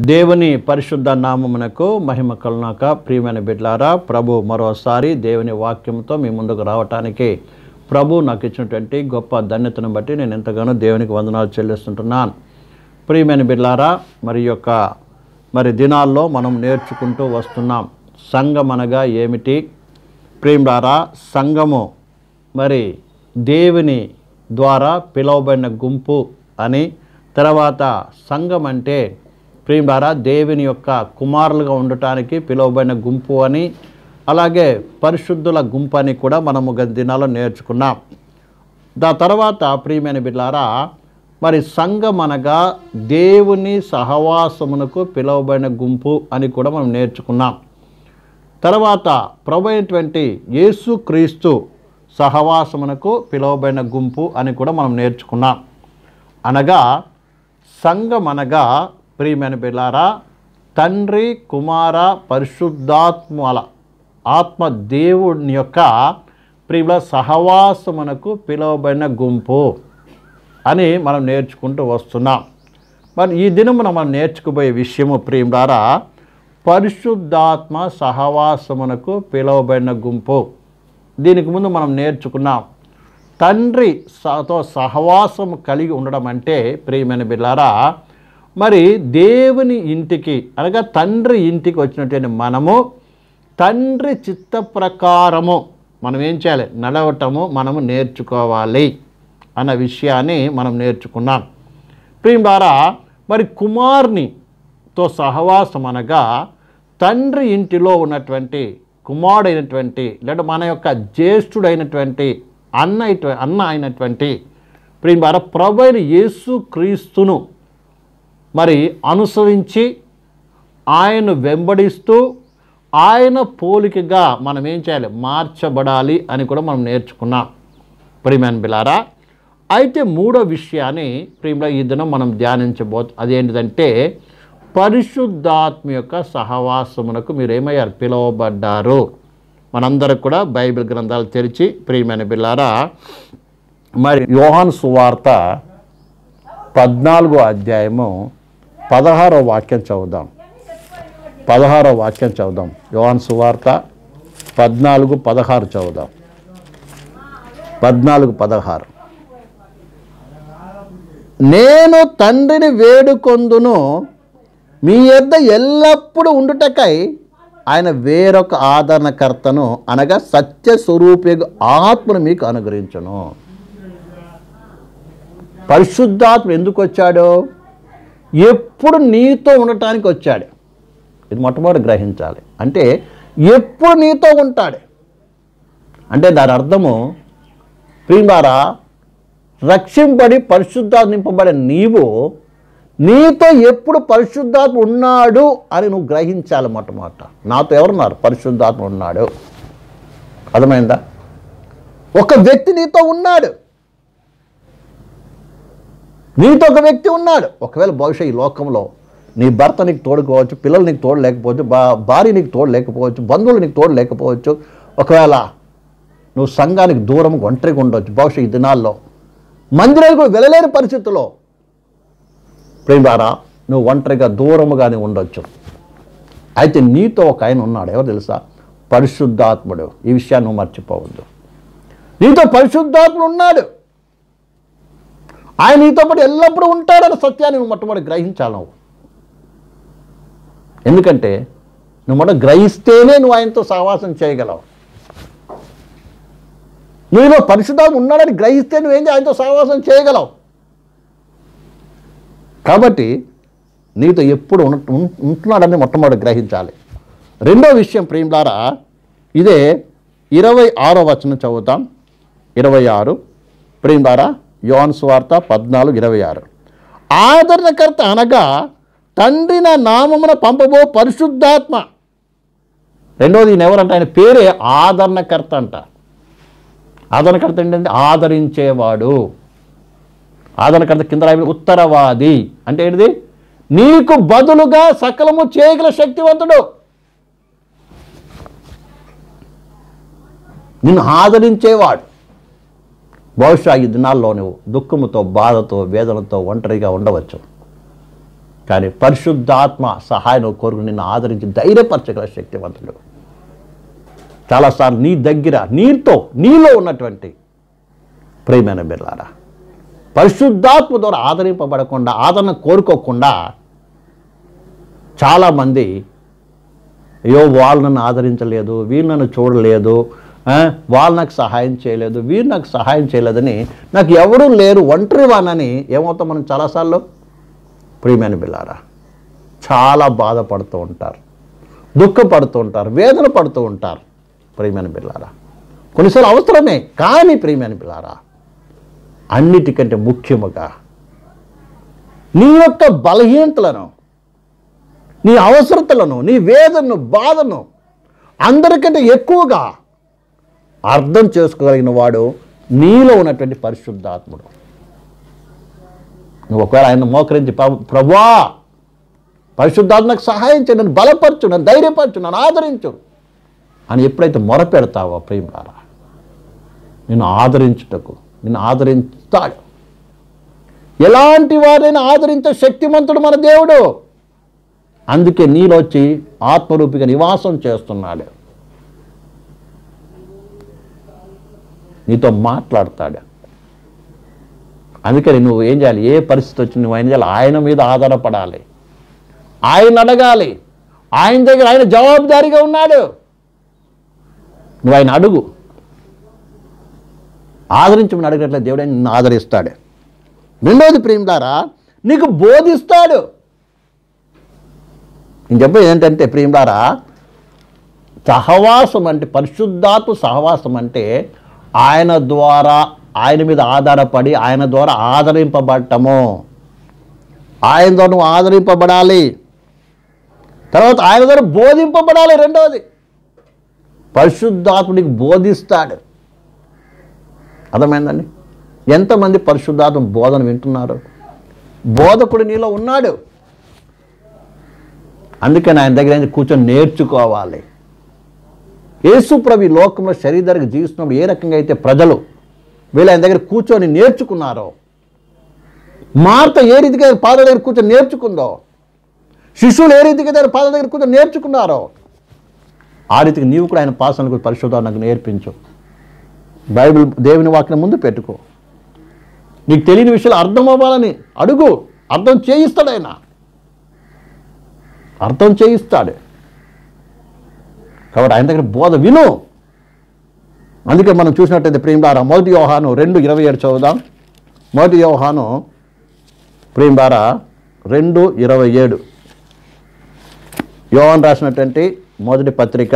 దేవుని పరిశుద్ధ నామమునకు మహిమ కలుగుగాక. ప్రియమైన బిడ్డలారా, ప్రభు మరోసారి దేవుని వాక్యంతో మీ ముందుకు రావటానికి ప్రభు నాకు ఇచ్చినటువంటి గొప్ప ధన్యతను బట్టి నేను ఎంతగానో దేవునికి వందనాలు చెల్లిస్తుంటున్నాను. ప్రియమైన బిడ్డలారా, మరి దినాల్లో మనం నేర్చుకుంటూ వస్తున్నాం. సంఘం అనగా ఏమిటి? ప్రియములారా, సంఘము మరి దేవుని ద్వారా పిలువబడిన గుంపు అని, తర్వాత సంఘం అంటే ప్రియములారా దేవుని యొక్క కుమారులుగా ఉండటానికి పిలువబడిన గుంపు అని, అలాగే పరిశుద్ధుల గుంపు అని కూడా మనము గత దినాల్లో నేర్చుకున్నాం. తర్వాత ప్రియమైన బిడ్డలారా, మరి సంఘం అనగా దేవుని సహవాసమునకు పిలువబడిన గుంపు అని కూడా మనం నేర్చుకున్నాం. తర్వాత ప్రభు అయినటువంటి యేసుక్రీస్తు సహవాసమునకు పిలువబడిన గుంపు అని కూడా మనం నేర్చుకున్నాం. అనగా సంఘం అనగా ప్రియమైన బిడ్డలారా, తండ్రి కుమార పరిశుద్ధాత్మల ఆత్మ దేవుని యొక్క ప్రియుల సహవాసమునకు పిలువబడిన గుంపు అని మనం నేర్చుకుంటూ వస్తున్నాం. మరి ఈ దినమున మనం నేర్చుకుపోయే విషయము ప్రియులారా, పరిశుద్ధాత్మ సహవాసమునకు పిలువబడిన గుంపు. దీనికి ముందు మనం నేర్చుకున్నాం, తండ్రితో సహవాసం కలిగి ఉండడం అంటే ప్రియమైన బిడ్డలారా, మరి దేవుని ఇంటికి అనగా తండ్రి ఇంటికి వచ్చినటువంటి మనము తండ్రి చిత్త ప్రకారము మనం ఏం చేయాలి? నడవటము మనము నేర్చుకోవాలి అన్న విషయాన్ని మనం నేర్చుకున్నాం. ప్రియులారా, మరి కుమారునితో సహవాసం అనగా తండ్రి ఇంటిలో ఉన్నటువంటి కుమారుడైనటువంటి లేదా మన యొక్క జ్యేష్ఠుడైనటువంటి అన్న అయినటువంటి ప్రియులారా ప్రభువైన యేసుక్రీస్తును మరి అనుసరించి ఆయన వెంబడిస్తూ ఆయన పోలికగా మనం ఏం చేయాలి? మార్చబడాలి అని కూడా మనం నేర్చుకున్నాం. ప్రియమైన బిడ్డలారా, అయితే మూడో విషయాన్ని ప్రియుల ఈ దినం మనం అదేంటిదంటే పరిశుద్ధాత్మ యొక్క సహవాసమునకు మీరు ఏమయ్యారు? పిలువబడ్డారు. మనందరికి కూడా బైబిల్ గ్రంథాలు తెరిచి ప్రియమైన బిడ్డలారా, మరి యోహాను సువార్త 14వ అధ్యాయము 16వ వాక్యం చదువుదాం. 16వ వాక్యం చదువుదాం. యోహాను సువార్త 14:16 చదువుదాం. 14:16 నేను తండ్రిని వేడుకొందును, మీ యొద్ద ఎల్లప్పుడూ ఉండుటకై ఆయన వేరొక ఆదరణకర్తను అనగా సత్యస్వరూపి ఆత్మను మీకు అనుగ్రహించును. పరిశుద్ధాత్మ ఎందుకు వచ్చాడు? ఎప్పుడు నీతో ఉండటానికి వచ్చాడు. ఇది మొట్టమొదటి గ్రహించాలి. అంటే ఎప్పుడు నీతో ఉంటాడు అంటే దాని అర్థము ప్రియులారా, రక్షింపబడి పరిశుద్ధాత్మ నింపబడే నీతో ఎప్పుడు పరిశుద్ధాత్మ ఉన్నాడు అని నువ్వు గ్రహించాలి. మొట్టమొదట నాతో ఎవరున్నారు? పరిశుద్ధాత్మ ఉన్నాడు. అర్థమైందా? ఒక వ్యక్తి నీతో ఉన్నాడు. నీతో ఒక వ్యక్తి ఉన్నాడు. ఒకవేళ బహుశా ఈ లోకంలో నీ భర్త నీకు తోడుకోవచ్చు, పిల్లలు నీకు తోడు లేకపోవచ్చు, భార్య నీకు తోడు లేకపోవచ్చు, బంధువులు నీకు తోడు లేకపోవచ్చు, ఒకవేళ నువ్వు సంఘానికి దూరం ఒంటరిగా ఉండవచ్చు. బహుశా ఈ దినాల్లో మందిరాలు కూడా వెళ్ళలేని పరిస్థితుల్లో ప్రేమారా నువ్వు ఒంటరిగా దూరముగానే ఉండొచ్చు. అయితే నీతో ఒక ఆయన ఉన్నాడు. ఎవరు తెలుసా? పరిశుద్ధాత్ముడు. ఈ విషయాన్ని నువ్వు మర్చిపోవద్దు. నీతో పరిశుద్ధాత్ముడు ఉన్నాడు. ఆయన నీతో పాటు ఎల్లప్పుడూ ఉంటాడన్న సత్యాన్ని నువ్వు మొట్టమొదటి గ్రహించాలి. నువ్వు ఎందుకంటే నువ్వు మొదట గ్రహిస్తేనే నువ్వు ఆయనతో సహవాసం చేయగలవు. నువ్వు పరిశుద్ధాత్మ ఉన్నాడని గ్రహిస్తే నువ్వేంటి? ఆయనతో సహవాసం చేయగలవు. కాబట్టి నీతో ఎప్పుడు ఉంటున్నాడని మొట్టమొదటి గ్రహించాలి. రెండో విషయం ప్రియులారా, ఇదే 26వ వచనం చదువుతాం. 26 ప్రియులారా, యోహాను సువార్త 14:26 ఆదరణకర్త అనగా తండ్రి నా నామమున పంపబో పరిశుద్ధాత్మ. రెండోది ఈయన ఎవరంటే ఆయన పేరే ఆదరణకర్త అంట. ఆదరణకర్త ఏంటంటే ఆదరించేవాడు. ఆదరణకర్త కింద రాయి ఉత్తరవాది అంటే ఏంటిది? నీకు బదులుగా సకలము చేయగల శక్తివంతుడు. నిన్ను ఆదరించేవాడు. బహుశా ఈ దినాల్లో నువ్వు దుఃఖముతో, బాధతో, వేదనతో ఒంటరిగా ఉండవచ్చు. కానీ పరిశుద్ధాత్మ సహాయం కోరుకు నిన్ను ఆదరించి ధైర్యపరచగల శక్తివంతుడు. చాలాసార్లు నీ దగ్గర నీలో ఉన్నటువంటి ప్రియమైన బిడ్డలారా, పరిశుద్ధాత్మ ద్వారా ఆదరింపబడకుండా, ఆదరణ కోరుకోకుండా చాలామంది అయ్యో వాళ్ళు నన్ను ఆదరించలేదు, వీరు నన్ను చూడలేదు, వాళ్ళు నాకు సహాయం చేయలేదు, వీరు నాకు సహాయం చేయలేదని, నాకు ఎవరూ లేరు, ఒంటరి వానని ఏమవుతాం మనం చాలాసార్లు ప్రియమైన బిడ్డలారా చాలా బాధపడుతూ ఉంటారు, దుఃఖపడుతూ ఉంటారు, వేదన పడుతూ ఉంటారు. ప్రియమైన బిడ్డలారా కొన్నిసార్లు అవసరమే, కానీ ప్రియమైన బిడ్డలారా అన్నిటికంటే ముఖ్యముగా నీ యొక్క బలహీనతలను, నీ అవసరతలను, నీ వేదనను, బాధను అందరికంటే ఎక్కువగా అర్థం చేసుకోగలిగిన వాడు నీలో ఉన్నటువంటి పరిశుద్ధాత్ముడు. నువ్వు ఒకవేళ ఆయన మోకరించి ప్రభువా పరిశుద్ధాత్మకు సహాయం చేయి, నన్ను బలపరచు, నన్ను ధైర్యపరచు, నన్ను ఆదరించు అని ఎప్పుడైతే మొరపెడతావో ప్రేమలారా నిన్ను ఆదరించుటకు నిన్ను ఆదరించుతాడు. ఎలాంటి వారైనా ఆదరించే శక్తిమంతుడు మన దేవుడు. అందుకే నీలో వచ్చి ఆత్మరూపిగా నివాసం చేస్తున్నాడు, నీతో మాట్లాడతాడు. అందుకని నువ్వు ఏం చేయాలి, ఏ పరిస్థితి వచ్చి నువ్వు ఏం చేయాలి, ఆయన మీద ఆధారపడాలి, ఆయన అడగాలి, ఆయన దగ్గర ఆయన జవాబుదారీగా ఉన్నాడు. నువ్వు ఆయన అడుగు, ఆదరించమని అడిగినట్లే దేవుడు నిన్ను ఆదరిస్తాడు. రెండోది ప్రియులారా నీకు బోధిస్తాడు. నేను చెప్పేది ఏంటంటే ప్రియులారా సహవాసం అంటే, పరిశుద్ధాత్మ సహవాసం అంటే ఆయన ద్వారా, ఆయన మీద ఆధారపడి ఆయన ద్వారా ఆదరింపబడటము. ఆయన ద్వారా నువ్వు ఆదరింపబడాలి, తర్వాత ఆయన ద్వారా బోధింపబడాలి. రెండవది పరిశుద్ధాత్మ నీకు బోధిస్తాడు. అర్థమైందండి? ఎంతమంది పరిశుద్ధాత్మ బోధన వింటున్నారు? బోధకుడు నీలో ఉన్నాడు. అందుకని ఆయన దగ్గర కూర్చొని నేర్చుకోవాలి. యేసు ప్రభు లోకంలో శరీరానికి జీవిస్తున్నప్పుడు ఏ రకంగా అయితే ప్రజలు వీళ్ళు ఆయన దగ్గర కూర్చొని నేర్చుకున్నారో, మార్త ఏ రీతిగా పాద దగ్గర కూర్చొని నేర్చుకుందో, శిష్యులు ఏ రీతిగా పాద దగ్గర కూర్చొని నేర్చుకున్నారో, ఆ రీతికి నీవు కూడా ఆయన పాసనకు పరిశుద్ధాత్మకు నేర్పించు. బైబిల్ దేవుని వాక్యం ముందు పెట్టుకో. నీకు తెలియని విషయాలు అర్థం అవ్వాలని అడుగు, అర్థం చేయిస్తాడు ఆయన, అర్థం చేయిస్తాడు. కాబట్టి ఆయన దగ్గర బోధ విను. అందుకే మనం చూసినట్టయితే ప్రియులారా 1 యోహాను 2:27 చదువుదాం. 1 యోహాను ప్రియులారా 2:27 యోహాను రాసినటువంటి మొదటి పత్రిక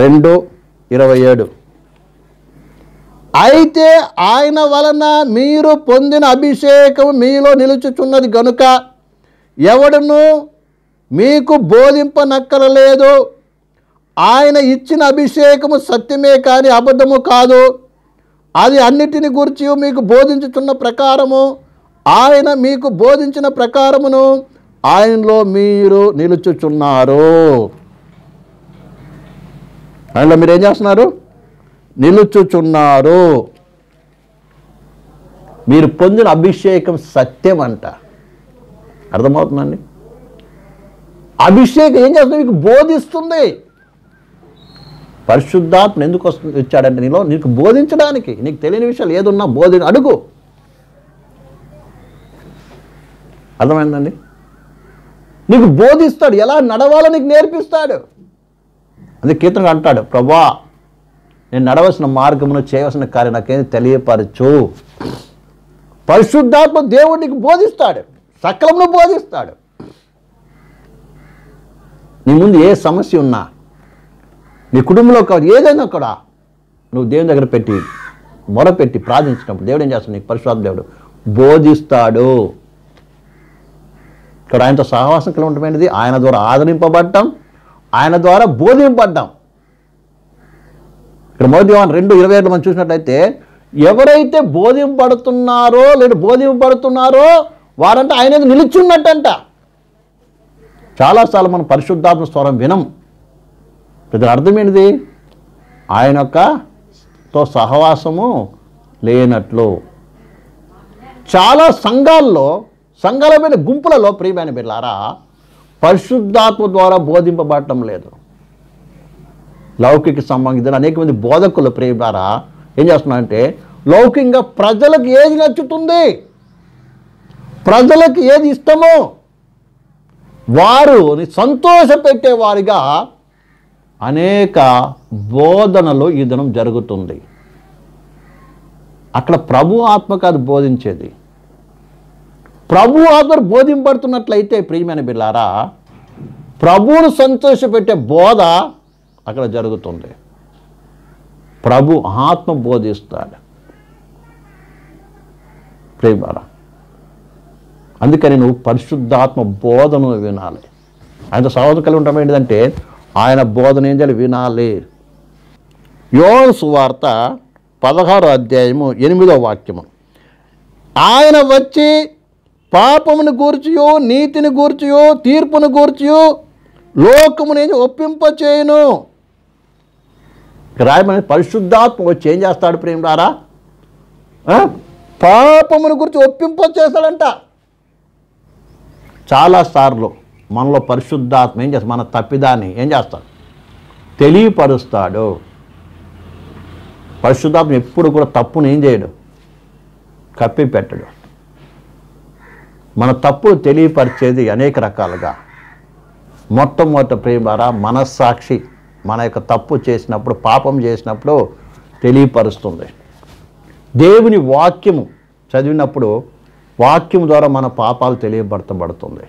2:27 అయితే ఆయన వలన మీరు పొందిన అభిషేకం మీలో నిలుచుచున్నది గనుక ఎవడును మీకు బోధింపనక్కరలేదు. ఆయన ఇచ్చిన అభిషేకము సత్యమే కానీ అబద్ధము కాదు. అది అన్నిటిని గురించి మీకు బోధించుచున్న ప్రకారము, ఆయన మీకు బోధించిన ప్రకారమును ఆయనలో మీరు నిలుచుచున్నారు. ఆయనలో మీరు ఏం చేస్తున్నారు? నిలుచుచున్నారు. మీరు పొందిన అభిషేకం సత్యం అంట. అర్థమవుతుందండి? అభిషేకం ఏం చేస్తుంది? మీకు బోధిస్తుంది. పరిశుద్ధాత్మ ఎందుకు వచ్చాడంటే నీకు బోధించడానికి. నీకు తెలియని విషయాలు ఏదున్నా అడుగు. అర్థమైందండి? నీకు బోధిస్తాడు, ఎలా నడవాలో నీకు నేర్పిస్తాడు. అది కీర్తన అంటాడు, ప్రభువా నేను నడవలసిన మార్గమును చేయవలసిన కార్యం నాకేం తెలియపరచు. పరిశుద్ధాత్మ దేవుడు నీకు బోధిస్తాడు, సకలమును బోధిస్తాడు. నీ ముందు ఏ సమస్య ఉన్నా, నీ కుటుంబంలో ఏదైనా కూడా నువ్వు దేవుని దగ్గర పెట్టి మొరపెట్టి ప్రార్థించినప్పుడు దేవుడు ఏం చేస్తాడు? నీకు పరిశుద్ధాత్మ దేవుడు బోధిస్తాడు. ఇక్కడ ఆయనతో సహవాసం కలిగి ఉండటమైనది, ఆయన ద్వారా ఆదరింపబడ్డం, ఆయన ద్వారా బోధింపబడ్డం. ఇక్కడ 1 యోహాను 2:27 మనం చూసినట్లయితే ఎవరైతే బోధింపబడుతున్నారో లేదా బోధింపబడుతున్నారో వారంటే ఆయన నిలుచున్నట్టంట. చాలాసార్లు మనం పరిశుద్ధాత్మ స్వరం వినం. ఇది అర్థమైనది ఆయన యొక్కతో సహవాసము లేనట్లు. చాలా సంఘాల్లో సంఘాలమైన గుంపులలో ప్రియమైన బిడ్డలారా పరిశుద్ధాత్మ ద్వారా బోధింపబడటం లేదు. లౌకిక సంబంధించిన అనేక మంది బోధకులు ప్రియలారా ఏం చేస్తున్నారంటే లౌకికంగా ప్రజలకు ఏది నచ్చుతుంది, ప్రజలకు ఏది ఇష్టమో వారు సంతోషపెట్టేవారిగా అనేక బోధనలు ఈ దినం జరుగుతుంది. అక్కడ ప్రభు ఆత్మ కాదు బోధించేది. ప్రభు ఆత్మ బోధింపడుతున్నట్లయితే ప్రియమైన బిడ్డలారా ప్రభువును సంతోషపెట్టే బోధ అక్కడ జరుగుతుంది. ప్రభు ఆత్మ బోధిస్తాడు ప్రియమారా. అందుకని నువ్వు పరిశుద్ధాత్మ బోధను వినాలి. ఆయనతో సహోదరం కలిగి ఉండటం ఏంటంటే ఆయన బోధన ఏం చేయాలి, వినాలి. యోహాను సువార్త 16వ అధ్యాయము 8వ వాక్యము. ఆయన వచ్చి పాపమును గూర్చియో నీతిని గూర్చియో తీర్పును గూర్చియో లోకముని ఒప్పింపచేయును. రాయమని పరిశుద్ధాత్మ వచ్చి ఏం చేస్తాడు ప్రేమలారా, పాపమును గురించి ఒప్పింపచేస్తాడంట. చాలాసార్లు మనలో పరిశుద్ధాత్మ ఏం చేస్తాడు, మన తప్పిదాన్ని ఏం చేస్తాడు, తెలియపరుస్తాడు. పరిశుద్ధాత్మ ఎప్పుడు కూడా తప్పును ఏం చేయడు, కప్పి పెట్టడు. మన తప్పును తెలియపరిచేది అనేక రకాలుగా. మొట్టమొదటి ప్రేమలారా మనస్సాక్షి మన యొక్క తప్పు చేసినప్పుడు, పాపం చేసినప్పుడు తెలియపరుస్తుంది. దేవుని వాక్యము చదివినప్పుడు వాక్యం ద్వారా మన పాపాలు తెలియపరచబడుతుంది.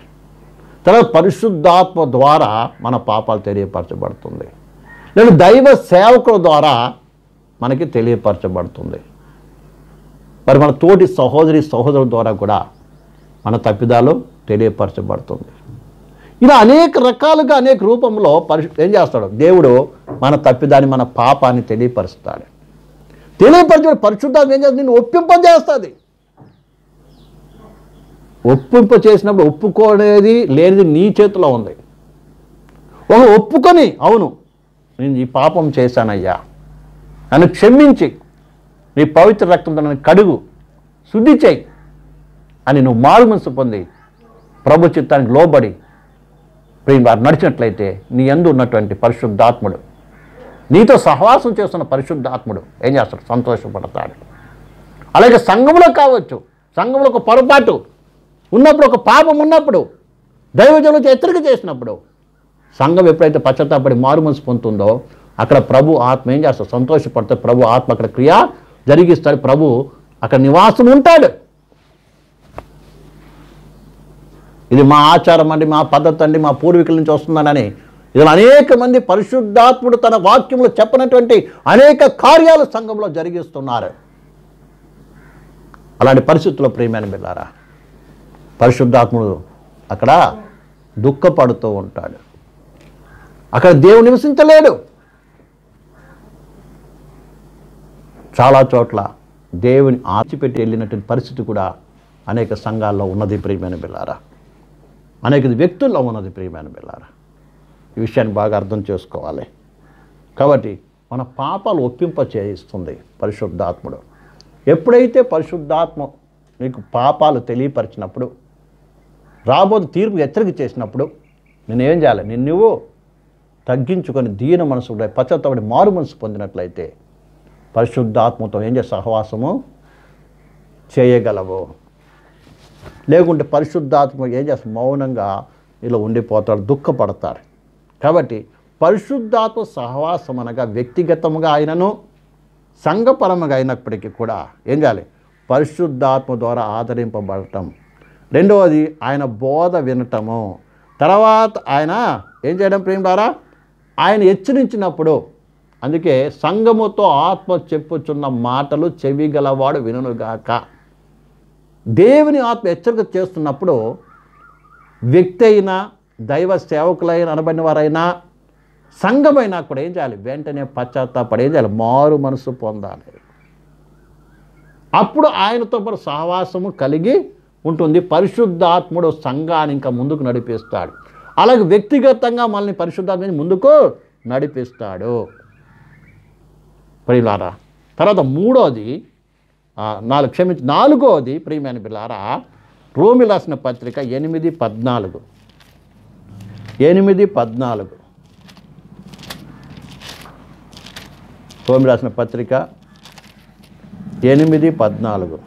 తర్వాత పరిశుద్ధాత్మ ద్వారా మన పాపాలు తెలియపరచబడుతుంది. లేదా దైవ సేవకుల ద్వారా మనకి తెలియపరచబడుతుంది. మరి మన తోటి సహోదరుల ద్వారా కూడా మన తప్పిదాలు తెలియపరచబడుతుంది. ఇలా అనేక రకాలుగా అనేక రూపంలో ఏం చేస్తాడు దేవుడు, మన తప్పిదాన్ని మన పాపాన్ని తెలియపరుస్తాడు. తెలియపరిచే పరిశుద్ధాత్మ ఏం చేస్తుంది, నిన్ను ఒప్పింపజేస్తుంది. ఒప్పింపచేసినప్పుడు ఒప్పుకోనేది లేనిది నీ చేతిలో ఉంది. ఒక ఒప్పుకొని అవును నేను ఈ పాపం చేశానయ్యా, నన్ను క్షమించి నీ పవిత్ర రక్తంతో నన్ను కడుగు, శుద్ధి చేయి అని నువ్వు మారు మనసు పొంది ప్రభు చిత్తానికి లోబడి వారు నడిచినట్లయితే నీ యందు ఉన్నటువంటి పరిశుద్ధాత్ముడు, నీతో సహవాసం చేస్తున్న పరిశుద్ధాత్ముడు ఏం చేస్తాడు, సంతోషపడతాడు. అలాగే సంఘంలో కావచ్చు, సంఘంలో ఒక పొరపాటు ఉన్నప్పుడు, ఒక పాపం ఉన్నప్పుడు, దైవజనులకు హెచ్చరిక చేసినప్పుడు సంఘం ఎప్పుడైతే పశ్చాత్తాపడి మారు మనసు పొందుతుందో అక్కడ ప్రభు ఆత్మ ఏం చేస్తాడు, సంతోషపడతాడు. ప్రభు ఆత్మ అక్కడ క్రియ జరిగిస్తాడు. ప్రభు అక్కడ నివాసం ఉంటాడు. ఇది మా ఆచారం అండి, మా పద్ధతి అండి, మా పూర్వీకుల నుంచి వస్తుందనని ఇలా అనేక మంది పరిశుద్ధాత్ముడు తన వాక్యంలో చెప్పినటువంటి అనేక కార్యాలు సంఘంలో జరిగిస్తున్నారు. అలాంటి పరిస్థితుల్లో ప్రియమైన బిడ్డలారా పరిశుద్ధాత్ముడు అక్కడ దుఃఖపడుతూ ఉంటాడు. అక్కడ దేవుడు నివసించలేడు. చాలా చోట్ల దేవుని ఆచిపెట్టి వెళ్ళినటువంటి పరిస్థితి కూడా అనేక సంఘాల్లో ఉన్నది ప్రియమైన బిడ్డలారా, అనేక వ్యక్తుల్లో ఉన్నది ప్రియమైన బిడ్డలారా. ఈ విషయాన్ని బాగా అర్థం చేసుకోవాలి. కాబట్టి మన పాపాలు ఒప్పింప చేయిస్తుంది పరిశుద్ధాత్ముడు. ఎప్పుడైతే పరిశుద్ధాత్మ నీకు పాపాలు తెలియపరిచినప్పుడు, రాబోదు తీర్పు హెచ్చరిక చేసినప్పుడు నేనేం చేయాలి, నువ్వు తగ్గించుకొని దీన మనసు పశ్చాత్తాపడి మారు మనసు పొందినట్లయితే పరిశుద్ధాత్మతో ఏం చేసే సహవాసము చేయగలవు. లేకుంటే పరిశుద్ధాత్మ ఏం చేస్తాడు, మౌనంగా ఇలా ఉండిపోతాడు, దుఃఖపడతాడు. కాబట్టి పరిశుద్ధాత్మ సహవాసం అనగా వ్యక్తిగతంగా అయినను సంఘపరముగా అయినప్పటికీ కూడా ఏం చేయాలి, పరిశుద్ధాత్మ ద్వారా ఆదరింపబడటం. రెండవది ఆయన బోధ వినటము. తర్వాత ఆయన ఏం చేయడం ప్రేమ ద్వారా ఆయన హెచ్చరించినప్పుడు, అందుకే సంఘముతో ఆత్మ చెప్పుచున్న మాటలు చెవిగలవాడు వినుగాక. దేవుని ఆత్మ హెచ్చరిక చేస్తున్నప్పుడు వ్యక్తి అయినా దైవ సేవకులైన అనబడిన వారైనా సంఘమైనా కూడా ఏం చేయాలి, వెంటనే పశ్చాత్తాపడి ఏం చేయాలి, మారు మనసు పొందాలి. అప్పుడు ఆయనతో పాటు సహవాసము కలిగి ఉంటుంది. పరిశుద్ధాత్ముడు సంఘాన్ని ఇంకా ముందుకు నడిపిస్తాడు. అలాగే వ్యక్తిగతంగా మనల్ని పరిశుద్ధాత్మ ముందుకు నడిపిస్తాడు ప్రియులారా. తర్వాత నాలుగవది ప్రియమైన బిడ్డలారా రోమి రాసిన పత్రిక 8:14. 8:14. రోమి రాసిన పత్రిక 8:14.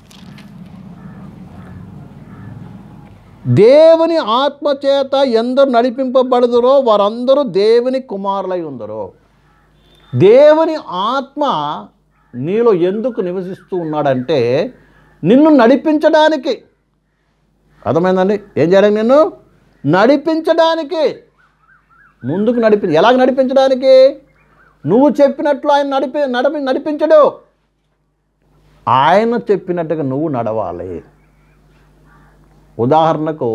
దేవుని ఆత్మచేత ఎందరు నడిపింపబడుదురో వారందరూ దేవుని కుమారులై ఉందరో. దేవుని ఆత్మ నీలో ఎందుకు నివసిస్తూ ఉన్నాడంటే నిన్ను నడిపించడానికి. అర్థమైందండి? ఏం చేయడానికి? నిన్ను నడిపించడానికి, ముందుకు ఎలాగ నడిపించడానికి? నువ్వు చెప్పినట్లు ఆయన నడిపించడు. ఆయన చెప్పినట్టుగా నువ్వు నడవాలి. ఉదాహరణకు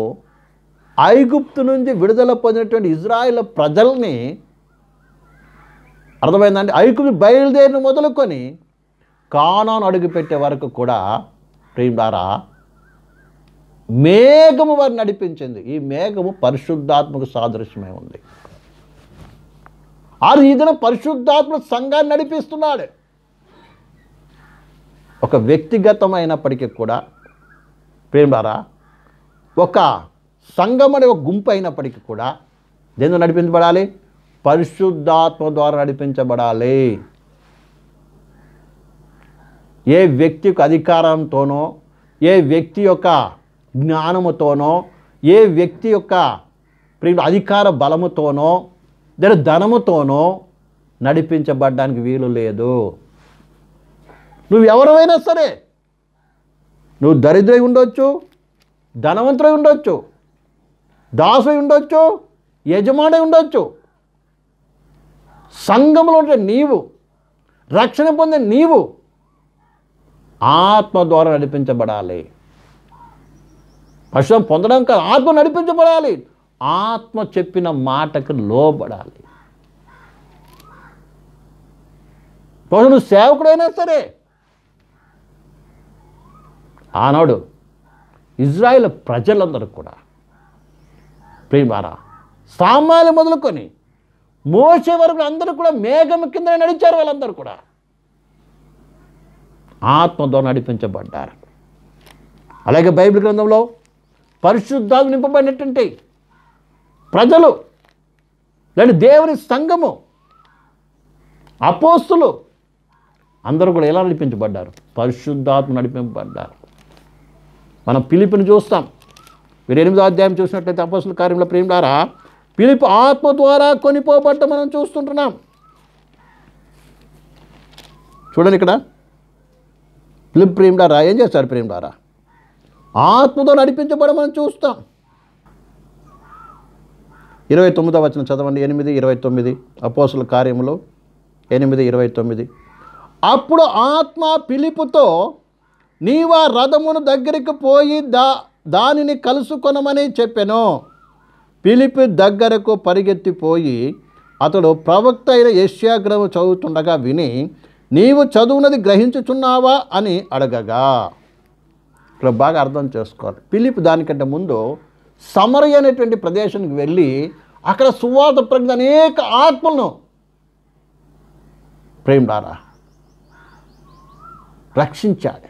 ఐగుప్తు నుంచి విడుదల పొందినటువంటి ఇజ్రాయేల్ ప్రజల్ని, అర్థమైందండి, ఐగుప్తు బయలుదేరిన మొదలుకొని కానాను అడుగుపెట్టే వరకు కూడా ప్రియులారా మేఘము వారిని నడిపించింది. ఈ మేఘము పరిశుద్ధాత్మకు సాదృశ్యమై ఉంది. ఈ దిన పరిశుద్ధాత్మ సంఘాన్ని నడిపిస్తున్నాడు. ఒక వ్యక్తిగతమైనప్పటికీ కూడా ప్రియులారా, ఒక సంఘం అనే ఒక గుంపు అయినప్పటికీ కూడా దేనితో నడిపించబడాలి? పరిశుద్ధాత్మ ద్వారా నడిపించబడాలి. ఏ వ్యక్తి యొక్క అధికారంతోనో, ఏ వ్యక్తి యొక్క జ్ఞానముతోనో, ఏ వ్యక్తి యొక్క అధికార బలముతోనో, లేదా ధనముతోనో నడిపించబడడానికి వీలు లేదు. నువ్వు ఎవరైనా సరే, నువ్వు దరిద్రై ఉండొచ్చు, ధనవంతుడై ఉండొచ్చు, దాసుడై ఉండొచ్చు, యజమాని ఉండొచ్చు. సంఘంలో ఉంటే నీవు, రక్షణ పొందే నీవు ఆత్మ ద్వారా నడిపించబడాలి. పరిశుద్ధం పొందడం కాదు, ఆత్మ నడిపించబడాలి. ఆత్మ చెప్పిన మాటకు లోబడాలి. నువ్వు సేవకుడైనా సరే, ఆనాడు ఇజ్రాయేల్ ప్రజలందరూ కూడా ప్రియులారా సామాన్యులు మొదలుకొని మోసే వరకు అందరూ కూడా మేఘం కింద నడిచారు. వాళ్ళందరూ కూడా ఆత్మ ద్వారా నడిపించబడ్డారు. అలాగే బైబిల్ గ్రంథంలో పరిశుద్ధాత్మ నింపబడినటువంటి ప్రజలు, లేదా దేవుని సంఘము, అపోస్తులు అందరూ కూడా ఎలా నడిపించబడ్డారు? పరిశుద్ధాత్మ నడిపింపబడ్డారు. మనం ఫిలిప్పుని చూస్తాం. మీరు 8వ అధ్యాయం చూసినట్లయితే అపోస్తుల కార్యంలో ప్రియులారా ఫిలిప్పు ఆత్మ ద్వారా కొనిపోబడ్డ మనం చూస్తుంటున్నాం. చూడండి ఇక్కడ ఫిలిప్ ప్రియులారా ఏం చేస్తాడు? ప్రియులారా ఆత్మతో నడిపించబడ మనం చూస్తాం. 29వ వచనం చదవండి. 8:29 అపోస్తుల కార్యములో 8:29. అప్పుడు ఆత్మ ఫిలిప్పుతో నీవా రథమును దగ్గరికి పోయి దానిని కలుసుకొనమని చెప్పెను. ఫిలిప్పు దగ్గరకు పరిగెత్తిపోయి అతడు ప్రవక్త అయిన యెషయా గ్రంథము చదువుతుండగా విని నీవు చదువునది గ్రహించుచున్నావా అని అడగగా. ఇక్కడ బాగా అర్థం చేసుకోవాలి. ఫిలిప్పు దానికంటే ముందు సమరయ అనేటువంటి ప్రదేశానికి వెళ్ళి అక్కడ సువార్త ప్రకటన అనేక ఆత్మలను ప్రేమలారా రక్షించాడు.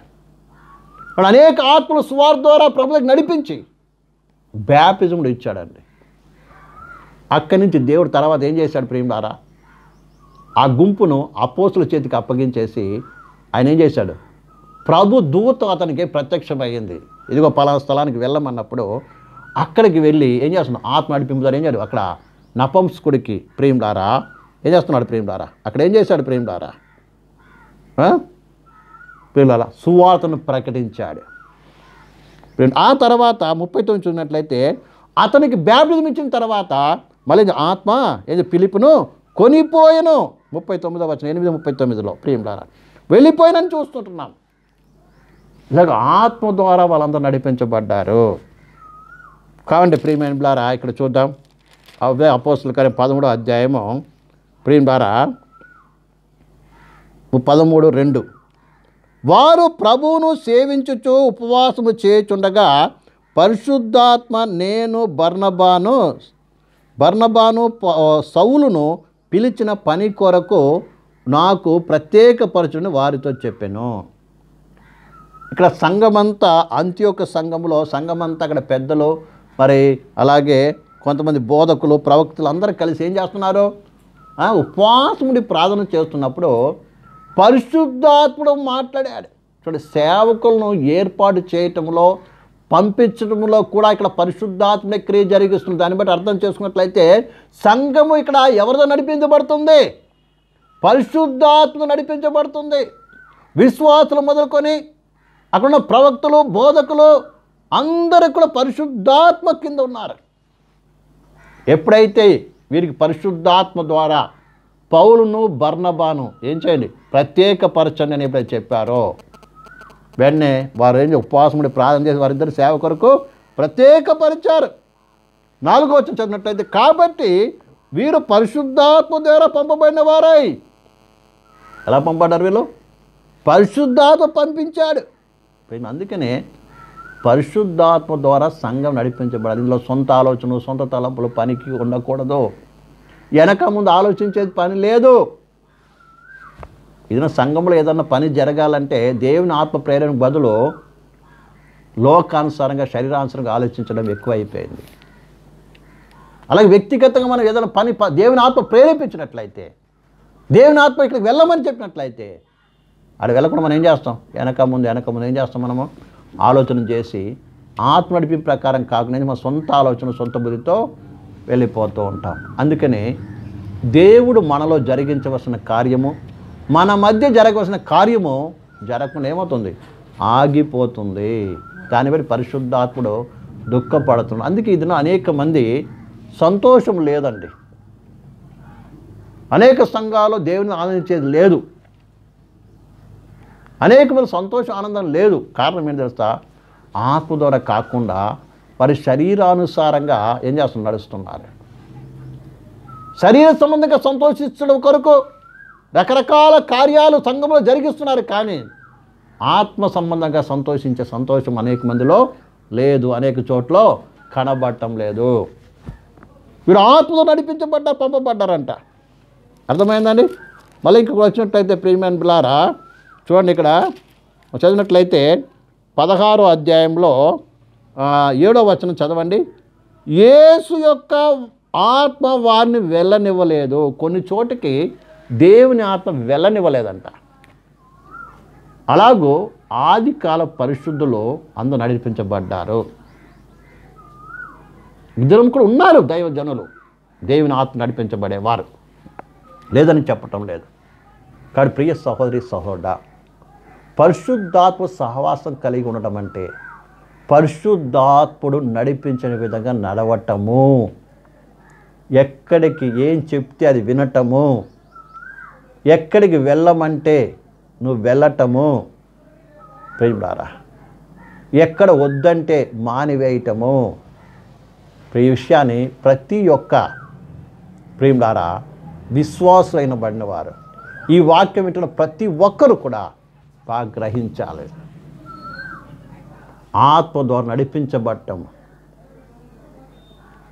వాడు అనేక ఆత్మలు సువార్త ద్వారా ప్రభువుకి నడిపించి బ్యాప్టిజం కూడా ఇచ్చాడండి. అక్కడి నుంచి దేవుడు తర్వాత ఏం చేశాడు? ప్రేమలారా ఆ గుంపును అపోస్తుల చేతికి అప్పగించేసి ఆయన ఏం చేశాడు? ప్రభు దూత అతనికి ప్రత్యక్షమయ్యింది. ఇదిగో పలానా స్థలానికి వెళ్ళమన్నప్పుడు అక్కడికి వెళ్ళి ఏం చేస్తున్నాడు? ఆత్మ నడిపింపుతారు. ఏం చేశాడు? అక్కడ నపంసకుడికి ప్రేమలారా ఏం చేస్తున్నాడు? ప్రేమలారా అక్కడ ఏం చేశాడు? ప్రేమలారా ప్రేమలారా సువార్తను ప్రకటించాడు. ఆ తర్వాత 39 చూసినట్లయితే అతనికి బ్యాప్టిజం ఇచ్చిన తర్వాత మళ్ళీ ఆత్మ ఏది ఫిలిప్పును కొనిపోయెను. 39వ వచనం 8:39లో ప్రియులారా వెళ్ళిపోయినని చూస్తుంటున్నాం. ఇలాగ ఆత్మ ద్వారా వాళ్ళందరూ నడిపించబడ్డారు. కావండి ప్రియమైన బిడ్డలారా ఇక్కడ చూద్దాం. అవే అపోస్తుల కార్యం 13వ అధ్యాయము ప్రియులారా 13:2 వారు ప్రభువును సేవించుచు ఉపవాసము చేయుచుండగా పరిశుద్ధాత్మ నేను బర్నబాను సౌలును పిలిచిన పని కొరకు నాకు ప్రత్యేకపరచుని వారితో చెప్పాను. ఇక్కడ సంఘమంతా అంత్యోక సంఘమంతా అక్కడ పెద్దలు మరి అలాగే కొంతమంది బోధకులు ప్రవక్తలు అందరూ కలిసి ఏం చేస్తున్నారు? ఉపవాసముడి ప్రార్థన చేస్తున్నప్పుడు పరిశుద్ధాత్ముడు మాట్లాడాడు. చూడండి, సేవకులను ఏర్పాటు చేయటంలో పంపించడంలో కూడా ఇక్కడ పరిశుద్ధాత్మ క్రియ జరిగిస్తుంది. దాన్ని బట్టి అర్థం చేసుకున్నట్లయితే సంఘము ఇక్కడ ఎవరితో నడిపించబడుతుంది? పరిశుద్ధాత్మ నడిపించబడుతుంది. విశ్వాసులు మొదలుకొని అక్కడున్న ప్రవక్తలు బోధకులు అందరూ కూడా పరిశుద్ధాత్మ కింద ఉన్నారు. ఎప్పుడైతే వీరికి పరిశుద్ధాత్మ ద్వారా పౌలును బర్నబాను ఏం చేయండి? ప్రత్యేకపరచండి అని ఎప్పుడైతే చెప్పారో వెంటనే వారు ఏం ఉపవాసముడి ప్రార్థన చేసి వారిద్దరు సేవ కొరకు ప్రత్యేకపరిచారు. 4వ వచనం చదివినట్లయితే కాబట్టి వీరు పరిశుద్ధాత్మ ద్వారా పంపబడిన వారై. ఎలా పంపబడ్డారు వీళ్ళు? పరిశుద్ధాత్మ పంపించాడు. అందుకనే పరిశుద్ధాత్మ ద్వారా సంఘం నడిపించబడాలి. ఇందులో సొంత ఆలోచన సొంత తలంపులు పనికి ఉండకూడదు. వెనక ముందు ఆలోచించేది పని లేదు. ఏదైనా సంఘంలో ఏదన్నా పని జరగాలంటే దేవుని ఆత్మ ప్రేరణకు బదులు లోకానుసారంగా శరీరానుసారంగా ఆలోచించడం ఎక్కువ అయిపోయింది. అలాగే వ్యక్తిగతంగా మనం ఏదైనా పని దేవుని ఆత్మ ప్రేరేపించినట్లయితే, దేవుని ఆత్మ ఇక్కడికి వెళ్ళమని చెప్పినట్లయితే అక్కడ వెళ్ళకుండా మనం ఏం చేస్తాం? వెనక ముందు ఏం చేస్తాం? మనము ఆలోచన చేసి ఆత్మ నడిపింపు ప్రకారం కాకుండా మన సొంత ఆలోచన సొంత బుద్ధితో వెళ్ళిపోతూ ఉంటాం. అందుకని దేవుడు మనలో జరిగించవలసిన కార్యము, మన మధ్య జరగవలసిన కార్యము జరగకుండా ఏమవుతుంది? ఆగిపోతుంది. దాన్ని బట్టి పరిశుద్ధాత్ముడు దుఃఖపడుతున్నాడు. అందుకే ఇదిలో అనేక మంది సంతోషం లేదండి. అనేక సంఘాలు దేవుని ఆనందించేది లేదు. అనేక మంది సంతోషం ఆనందం లేదు. కారణం ఏంటి తెలుస్తా? ఆత్మ ద్వారా కాకుండా వారి శరీరానుసారంగా ఏం చేస్తున్నారు? నడుస్తున్నారు. శరీర సంబంధంగా సంతోషించడం కొరకు రకరకాల కార్యాలు సంఘంలో జరిగిస్తున్నారు. కానీ ఆత్మ సంబంధంగా సంతోషించే సంతోషం అనేక మందిలో లేదు, అనేక చోట్ల కనబడటం లేదు. వీరు ఆత్మతో నడిపించబడ్డారు, పంపబడ్డారంట. అర్థమైందండి? మళ్ళీ ఇంకొక వచ్చినట్లయితే ప్రియమైన బిడ్డలారా చూడండి, ఇక్కడ చదివినట్లయితే 16వ అధ్యాయంలో 7వ వచనం చదవండి. యేసు యొక్క ఆత్మ వారిని వెళ్ళనివ్వలేదు. కొన్ని చోటికి దేవుని ఆత్మ వెళ్ళనివ్వలేదంట. అలాగూ ఆది కాల పరిశుద్ధులు అందరూ నడిపించబడ్డారు. ఇద్దరం కూడా ఉన్నారు దైవజనులు, దేవుని ఆత్మ నడిపించబడేవారు, లేదని చెప్పటం లేదు. కాబట్టి ప్రియ సహోదరి సహోదరుడా, పరిశుద్ధాత్మ సహవాసం కలిగి ఉండటం అంటే పరిశుద్ధాత్ముడు నడిపించిన విధంగా నడవటము, ఎక్కడికి ఏం చెప్తే అది వినటము, ఎక్కడికి వెళ్ళమంటే నువ్వు వెళ్ళటము, ప్రియులారా ఎక్కడ వద్దంటే మానివేయటము. ఈ విషయాన్ని ప్రతి ఒక్క ప్రియులారా విశ్వాసులైన బడినవారు, ఈ వాక్యం వింటున్న ప్రతి ఒక్కరు కూడా బాగా గ్రహించాలి. ఆత్మ ద్వారా నడిపించబడటం.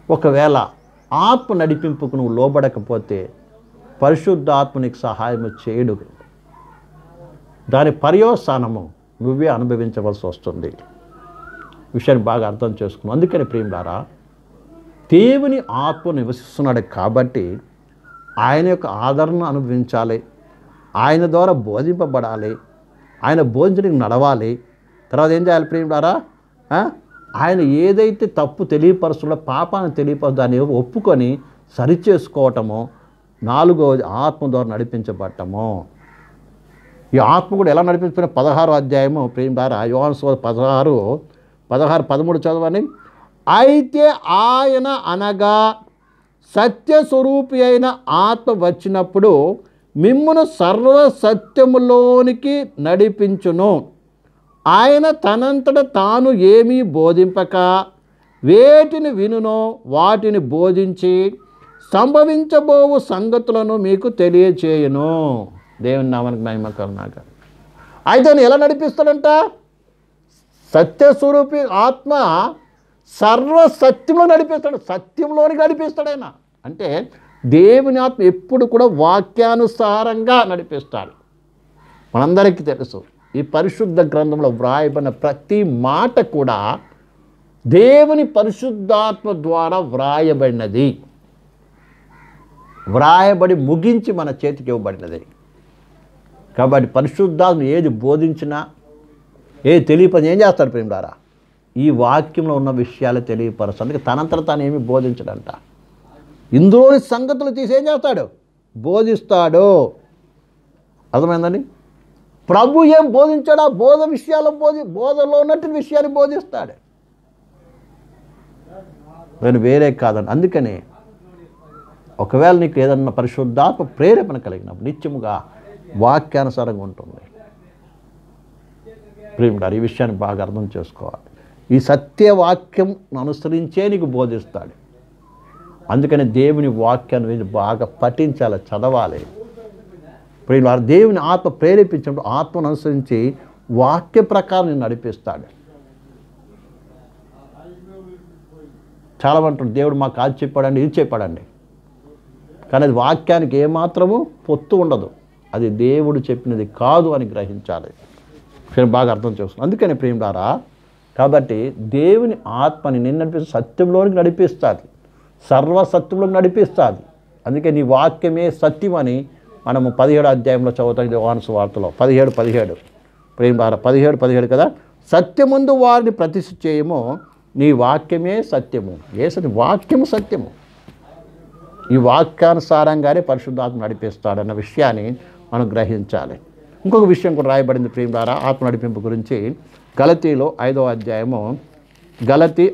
ఒకవేళ ఆత్మ నడిపింపుకు నువ్వు లోబడకపోతే పరిశుద్ధాత్మ నీకు సహాయం చేయడు. దాని పర్యవసానము నువ్వే అనుభవించవలసి వస్తుంది. విషయాన్ని బాగా అర్థం చేసుకున్నాం. అందుకని ప్రియులారా దేవుని ఆత్మ నివసిస్తున్నాడు కాబట్టి ఆయన యొక్క ఆదరణ అనుభవించాలి, ఆయన ద్వారా బోధింపబడాలి, ఆయన బోధించడానికి నడవాలి. తర్వాత ఏం చేయాలి ప్రియులారా? ఆయన ఏదైతే తప్పు తెలియపరుస్తుందో, పాపాన్ని తెలియపరుస్తూ దాన్ని ఒప్పుకొని సరిచేసుకోవటము. 4వది ఆత్మ ద్వారా నడిపించబడటము. ఈ ఆత్మ కూడా ఎలా నడిపించిన 16వ అధ్యాయము ప్రియులారా యోహాను సువార్త 16:13 చదవని. అయితే ఆయన అనగా సత్యస్వరూపి అయిన ఆత్మ వచ్చినప్పుడు మిమ్మును సర్వ సత్యములోనికి నడిపించును. ఆయన తనంతట తాను ఏమీ బోధింపక వేటిని వినునో వాటిని బోధించి సంభవించబోవు సంగతులను మీకు తెలియచేయును. దేవుని నామానికి మహిమ కలుగుగాక. అయితే ఆయన ఎలా నడిపిస్తాడంట? సత్యస్వరూపి ఆత్మ సర్వసత్యంలో నడిపిస్తాడు, సత్యంలోనికి నడిపిస్తాడు ఆయన. అంటే దేవుని ఆత్మ ఎప్పుడు కూడా వాక్యానుసారంగా నడిపిస్తాడు. మనందరికీ తెలుసు ఈ పరిశుద్ధ గ్రంథంలో వ్రాయబడిన ప్రతి మాట కూడా దేవుని పరిశుద్ధాత్మ ద్వారా వ్రాయబడినది, వ్రాయబడి ముగించి మన చేతికి ఇవ్వబడినది. కాబట్టి పరిశుద్ధాత్మ ఏది బోధించినా, ఏది తెలియపని ఏం చేస్తాడు ప్రేమలారా? ఈ వాక్యంలో ఉన్న విషయాలు తెలియపరుస్తాడు. అందుకే తనంతట తాను ఏమి బోధించడంట. ఇందులోని సంగతులు తీసి ఏం చేస్తాడు? బోధిస్తాడు. అర్థమైందండి? ప్రభు ఏం బోధించాడా? బోధ విషయాలు బోధలో ఉన్నట్టు విషయాన్ని బోధిస్తాడు. నేను వేరే కాదండి. అందుకని ఒకవేళ నీకు ఏదన్నా పరిశుద్ధాత్మ ప్రేరేపణ కలిగినప్పుడు నిత్యముగా వాక్యానుసారంగా ఉంటుంది. ప్రేమలారా, ఈ విషయాన్ని బాగా అర్థం చేసుకోవాలి. ఈ సత్యవాక్యం అనుసరించే నీకు బోధిస్తాడు. అందుకని దేవుని వాక్యాన్ని బాగా పఠించాలి, చదవాలి. ప్రేమలారా, దేవుని ఆత్మ ప్రేరేపించినప్పుడు ఆత్మను అనుసరించి వాక్య ప్రకారం నేను నడిపిస్తాడు. చాలా అంటారు, దేవుడు మాకు అది చెప్పాడండి, ఇది చెప్పాడండి. కానీ అది వాక్యానికి ఏమాత్రము పొత్తు ఉండదు. అది దేవుడు చెప్పినది కాదు అని గ్రహించాలి. బాగా అర్థం చేసుకోండి. అందుకని ప్రేమలారా, కాబట్టి దేవుని ఆత్మని నిన్ను నడిపిస్తుంది, సత్యంలోనికి నడిపిస్తుంది, సర్వసత్యంలోకి నడిపిస్తుంది. అందుకే నీ వాక్యమే సత్యం అని మనము 17వ అధ్యాయంలో చదువుతాం. యోహాను సువార్తలో 17 ప్రేమలారా, 17 కదా. సత్యముందు వారిని ప్రతిష్ఠ చేయము, నీ వాక్యమే సత్యము. ఏ సత్యం? వాక్యము సత్యము. ఈ వాక్యానుసారంగానే పరిశుద్ధాత్మ నడిపిస్తాడన్న విషయాన్ని మనం గ్రహించాలి. ఇంకొక విషయం కూడా రాయబడింది ప్రేమలారా ఆత్మ నడిపింపు గురించి. గలతీలో 5వ అధ్యాయము, గలతీ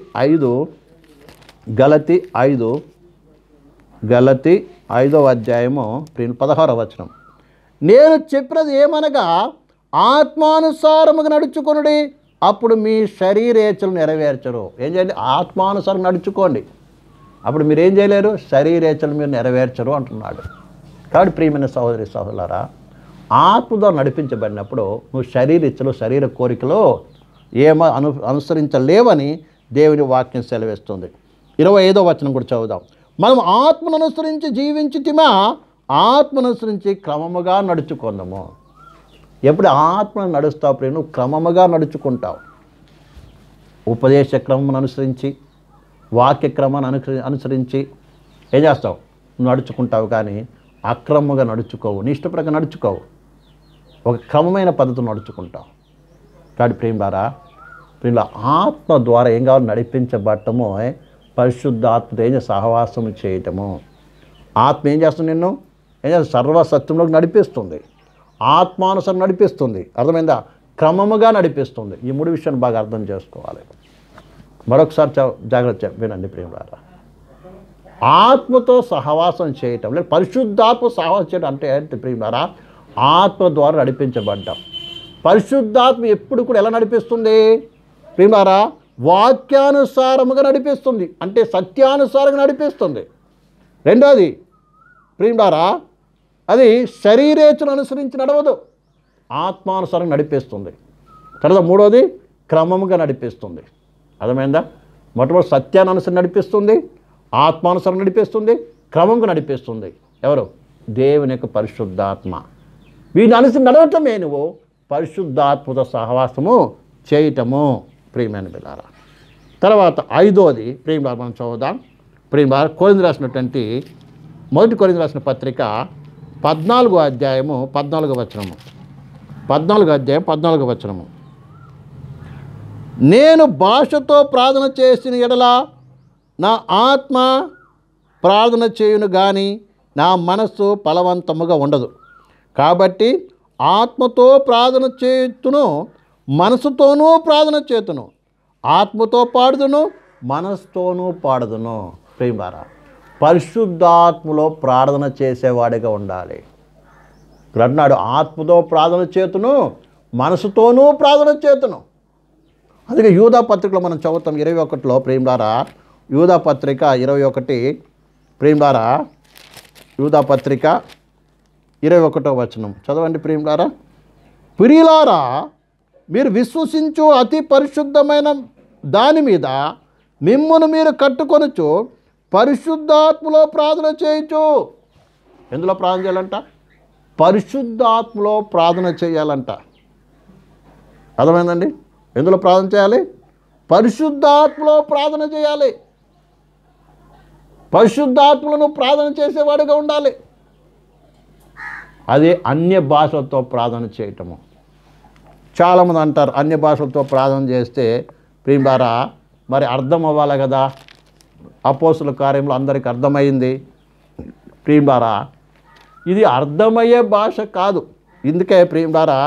5వ అధ్యాయము 16వ వచనం. నేను చెప్పినది ఏమనగా ఆత్మానుసారముగా నడుచుకొనుడి, అప్పుడు మీ శరీరేచ్ఛలు నెరవేర్చరు. ఏం చేయండి? ఆత్మానుసారం నడుచుకోండి, అప్పుడు మీరు ఏం చేయలేరు? శరీరేచ్ఛలు మీరు నెరవేర్చరు అంటున్నాడు. కాబట్టి ప్రియమైన సహోదరి సహోదరులారా, ఆత్మతో నడిపించబడినప్పుడు నువ్వు శరీరేచ్ఛలు, శరీర కోరికలు అనుసరించలేవని దేవుని వాక్యం సెలవిస్తుంది. 25వ వచనం కూడా చదువుదాం. మనం ఆత్మను అనుసరించి జీవించితిమా, ఆత్మను అనుసరించి క్రమముగా నడుచుకుందాము. ఎప్పుడు ఆత్మను నడుస్తావు ప్రియ, నువ్వు క్రమముగా నడుచుకుంటావు. ఉపదేశ క్రమమును అనుసరించి, వాక్య క్రమాన్ని అనుసరించి ఏం చేస్తావు? నువ్వు నడుచుకుంటావు. కానీ అక్రమంగా నడుచుకోవు, నీ ఇష్టప్రకారం నడుచుకోవు, ఒక క్రమమైన పద్ధతిని నడుచుకుంటావు. కాబట్టి ప్రేమలారా, ఆత్మ ద్వారా ఏం కావాలి? నడిపించబడటము, పరిశుద్ధాత్మతో ఏం సహవాసం చేయటము. ఆత్మ ఏం చేస్తుంది? నిన్ను ఏం చేస్తుంది? సర్వసత్యంలోకి నడిపిస్తుంది, ఆత్మానుసారం నడిపిస్తుంది. అర్థమైందా? క్రమముగా నడిపిస్తుంది. ఈ 3 విషయాన్ని బాగా అర్థం చేసుకోవాలి. మరొకసారి జాగ్రత్త వినండి ప్రేమలారా. ఆత్మతో సహవాసం చేయటం, లేదా పరిశుద్ధాత్మ సహవాసం చేయడం అంటే ఏంటి ప్రేమలారా? ఆత్మ ద్వారా నడిపించబడ్డాం. పరిశుద్ధాత్మ ఎప్పుడు కూడా ఎలా నడిపిస్తుంది ప్రేమలారా? వాక్యానుసారముగా నడిపిస్తుంది, అంటే సత్యానుసారంగా నడిపిస్తుంది. రెండోది ప్రేమలారా, అది శరీరేచ్ఛను అనుసరించి నడవదు, ఆత్మానుసారంగా నడిపిస్తుంది. తర్వాత మూడోది క్రమముగా నడిపిస్తుంది. అర్థమైందా? మొట్టమొదటి సత్యాన్ని అనుసరించి నడిపిస్తుంది, ఆత్మానుసారం నడిపిస్తుంది, క్రమంగా నడిపిస్తుంది. ఎవరు? దేవుని యొక్క పరిశుద్ధాత్మ. వీటిని అనుసరించి నడవటమే నువ్వు పరిశుద్ధాత్మతో సహవాసము చేయటము. ప్రియమైన బిడ్డలారా, తర్వాత 5వది ప్రియమైన మనం చదువుదాం. ప్రియమైన కొరింథీయులకు రాసినటువంటి మొదటి కొరింథీయులకు రాసిన పత్రిక 14వ అధ్యాయము 14వ వచనము. 14వ అధ్యాయం 14వ వచనము. నేను భాషతో ప్రార్థన చేసిన ఎడల నా ఆత్మ ప్రార్థన చేయును కానీ నా మనస్సు ఫలవంతముగా ఉండదు. కాబట్టి ఆత్మతో ప్రార్థన చేయును, మనసుతోనూ ప్రార్థన చేతును, ఆత్మతో పాడుదును, మనసుతోనూ పాడుదును. ప్రియమారా, పరిశుద్ధాత్మలో ప్రార్థన చేసేవాడిగా ఉండాలి. ఇక్కడ అన్నాడు ఆత్మతో ప్రార్థన చేతును, మనసుతోనూ ప్రార్థన చేతును. అందుకే యూదా పత్రికలో మనం చదువుతాం 21లో ప్రేమలారా, యూదా పత్రిక 21 ప్రేమలారా, యూదా పత్రిక 21వ వచనం చదవండి ప్రేమలారా. ప్రియులారా, మీరు విశ్వసించు అతి పరిశుద్ధమైన దాని మీద మిమ్మును మీరు కట్టుకొనొచ్చు పరిశుద్ధాత్మలో ప్రార్థన చేయొచ్చు. ఎందులో ప్రార్థన చేయాలంట? పరిశుద్ధాత్మలో ప్రార్థన చేయాలంట. అర్థమైందండి? ఎందులో ప్రార్థన చేయాలి? పరిశుద్ధాత్మలో ప్రార్థన చేయాలి. పరిశుద్ధాత్మలను ప్రార్థన చేసేవాడుగా ఉండాలి. అదే అన్య భాషలతో ప్రార్థన చేయటము. చాలామంది అంటారు అన్య భాషలతో ప్రార్థన చేస్తే ప్రియులారా మరి అర్థం అవ్వాలి కదా. అపోస్తుల కార్యంలో అందరికీ అర్థమైంది. ప్రియులారా ఇది అర్థమయ్యే భాష కాదు. ఇందుకే ప్రియులారా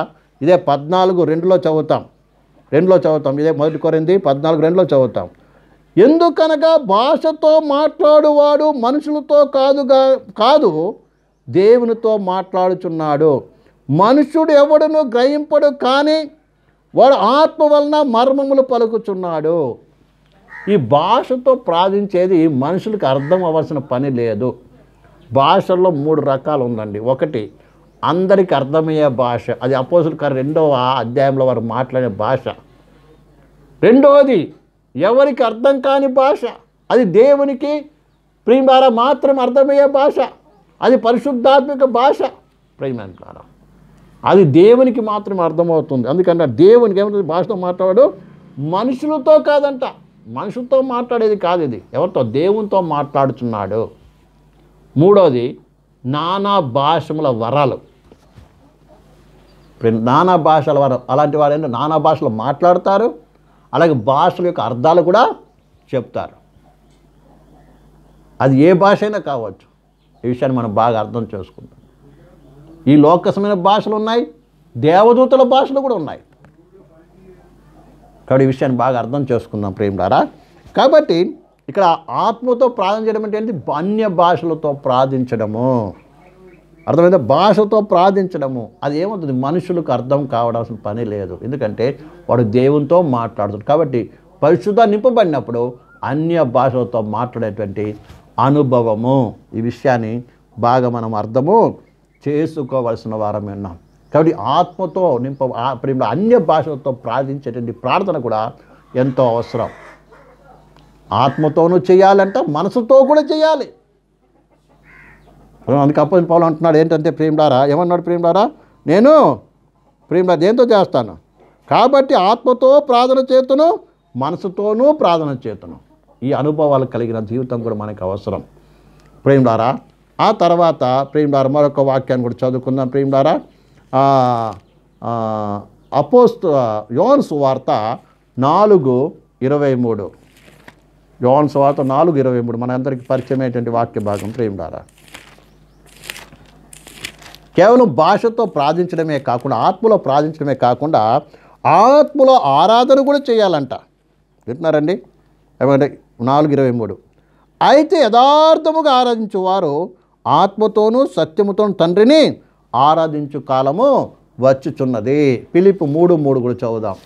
ఇదే 14:2 చదువుతాం. ఇదే 1 కొరింథీ 14:2 చదువుతాం. ఎందుకనగా భాషతో మాట్లాడువాడు మనుషులతో కాదు దేవునితో మాట్లాడుచున్నాడు. మనుషుడు ఎవడును గ్రహింపడు, కానీ వాడు ఆత్మ వలన మర్మములు పలుకుచున్నాడు. ఈ భాషతో ప్రార్థించేది మనుషులకు అర్థం అవ్వాల్సిన పని లేదు. భాషల్లో 3 రకాలు ఉందండి. ఒకటి అందరికీ అర్థమయ్యే భాష, అది అపోస్తలుల కార్యం 2వ అధ్యాయంలో వారు మాట్లాడే భాష. రెండవది ఎవరికి అర్థం కాని భాష, అది దేవునికి ప్రియులారా మాత్రం అర్థమయ్యే భాష, అది పరిశుద్ధాత్మిక భాష. ప్రియులారా అది దేవునికి మాత్రమే అర్థమవుతుంది. అందుకంటే దేవునికి ఏమంటుంది? భాషతో మాట్లాడు మనుషులతో కాదంట. మనుషులతో మాట్లాడేది కాదు, ఇది ఎవరితో? దేవునితో మాట్లాడుచున్నాడు. మూడోది నానా భాషల వరాలు. నానా భాషల వరం, అలాంటి వారు ఏంటంటే నానా భాషలు మాట్లాడతారు, అలాగే భాషల యొక్క అర్థాలు కూడా చెప్తారు. అది ఏ భాష అయినా కావచ్చు. ఈ విషయాన్ని మనం బాగా అర్థం చేసుకుంటాం. ఈ లోకసమైన భాషలు ఉన్నాయి, దేవదూతల భాషలు కూడా ఉన్నాయి. కాబట్టి ఈ విషయాన్ని బాగా అర్థం చేసుకుందాం ప్రియులారా. కాబట్టి ఇక్కడ ఆత్మతో ప్రార్థన చేయడం అంటే ఏంటి? అన్య భాషలతో ప్రార్థించడము. అర్థమైందా? భాషతో ప్రార్థించడము అది ఏమవుతుంది? మనుషులకు అర్థం కావడాల్సిన పని లేదు. ఎందుకంటే వాడు దేవునితో మాట్లాడుతాడు. కాబట్టి పరిశుద్ధ నింపబడినప్పుడు అన్య భాషలతో మాట్లాడేటువంటి అనుభవము, ఈ విషయాన్ని బాగా మనం అర్థము చేసుకోవలసిన వారమే ఉన్నాం. కాబట్టి ఆత్మతో అన్య భాషలతో ప్రార్థించేటువంటి ప్రార్థన కూడా ఎంతో అవసరం. ఆత్మతోనూ చేయాలంట, మనసుతో కూడా చేయాలి. అందుకే అపోస్తలుడు పౌలు అంటున్నాడు ఏంటంటే ప్రియులారా, ఏమన్నాడు ప్రియులారా? నేను ప్రియులారా దేంతో చేస్తాను? కాబట్టి ఆత్మతో ప్రార్థన చేతును, మనసుతోనూ ప్రార్థన చేతును. ఈ అనుభవాలు కలిగిన జీవితం కూడా మనకు అవసరం ప్రియులారా. ఆ తర్వాత ప్రియులారా మరొక వాక్యాన్ని కూడా చదువుకుందాం ప్రియులారా. యోహాను సువార్త 4:23. యోహాను సువార్త 4:23 మనందరికీ పరిచయమైనటువంటి వాక్య భాగం ప్రియులారా. కేవలం భాషతో ప్రార్థించడమే కాకుండా, ఆత్మలో ప్రార్థించడమే కాకుండా ఆత్మలో ఆరాధన కూడా చేయాలంట. వింటున్నారండి? ఏమంటే 4:23 అయితే యథార్థముగా ఆరాధించువారు ఆత్మతోనూ సత్యముతోనూ తండ్రిని ఆరాధించు కాలము వచ్చుచున్నది. ఫిలిప్పు 3:3 కూడా చదువుదాం.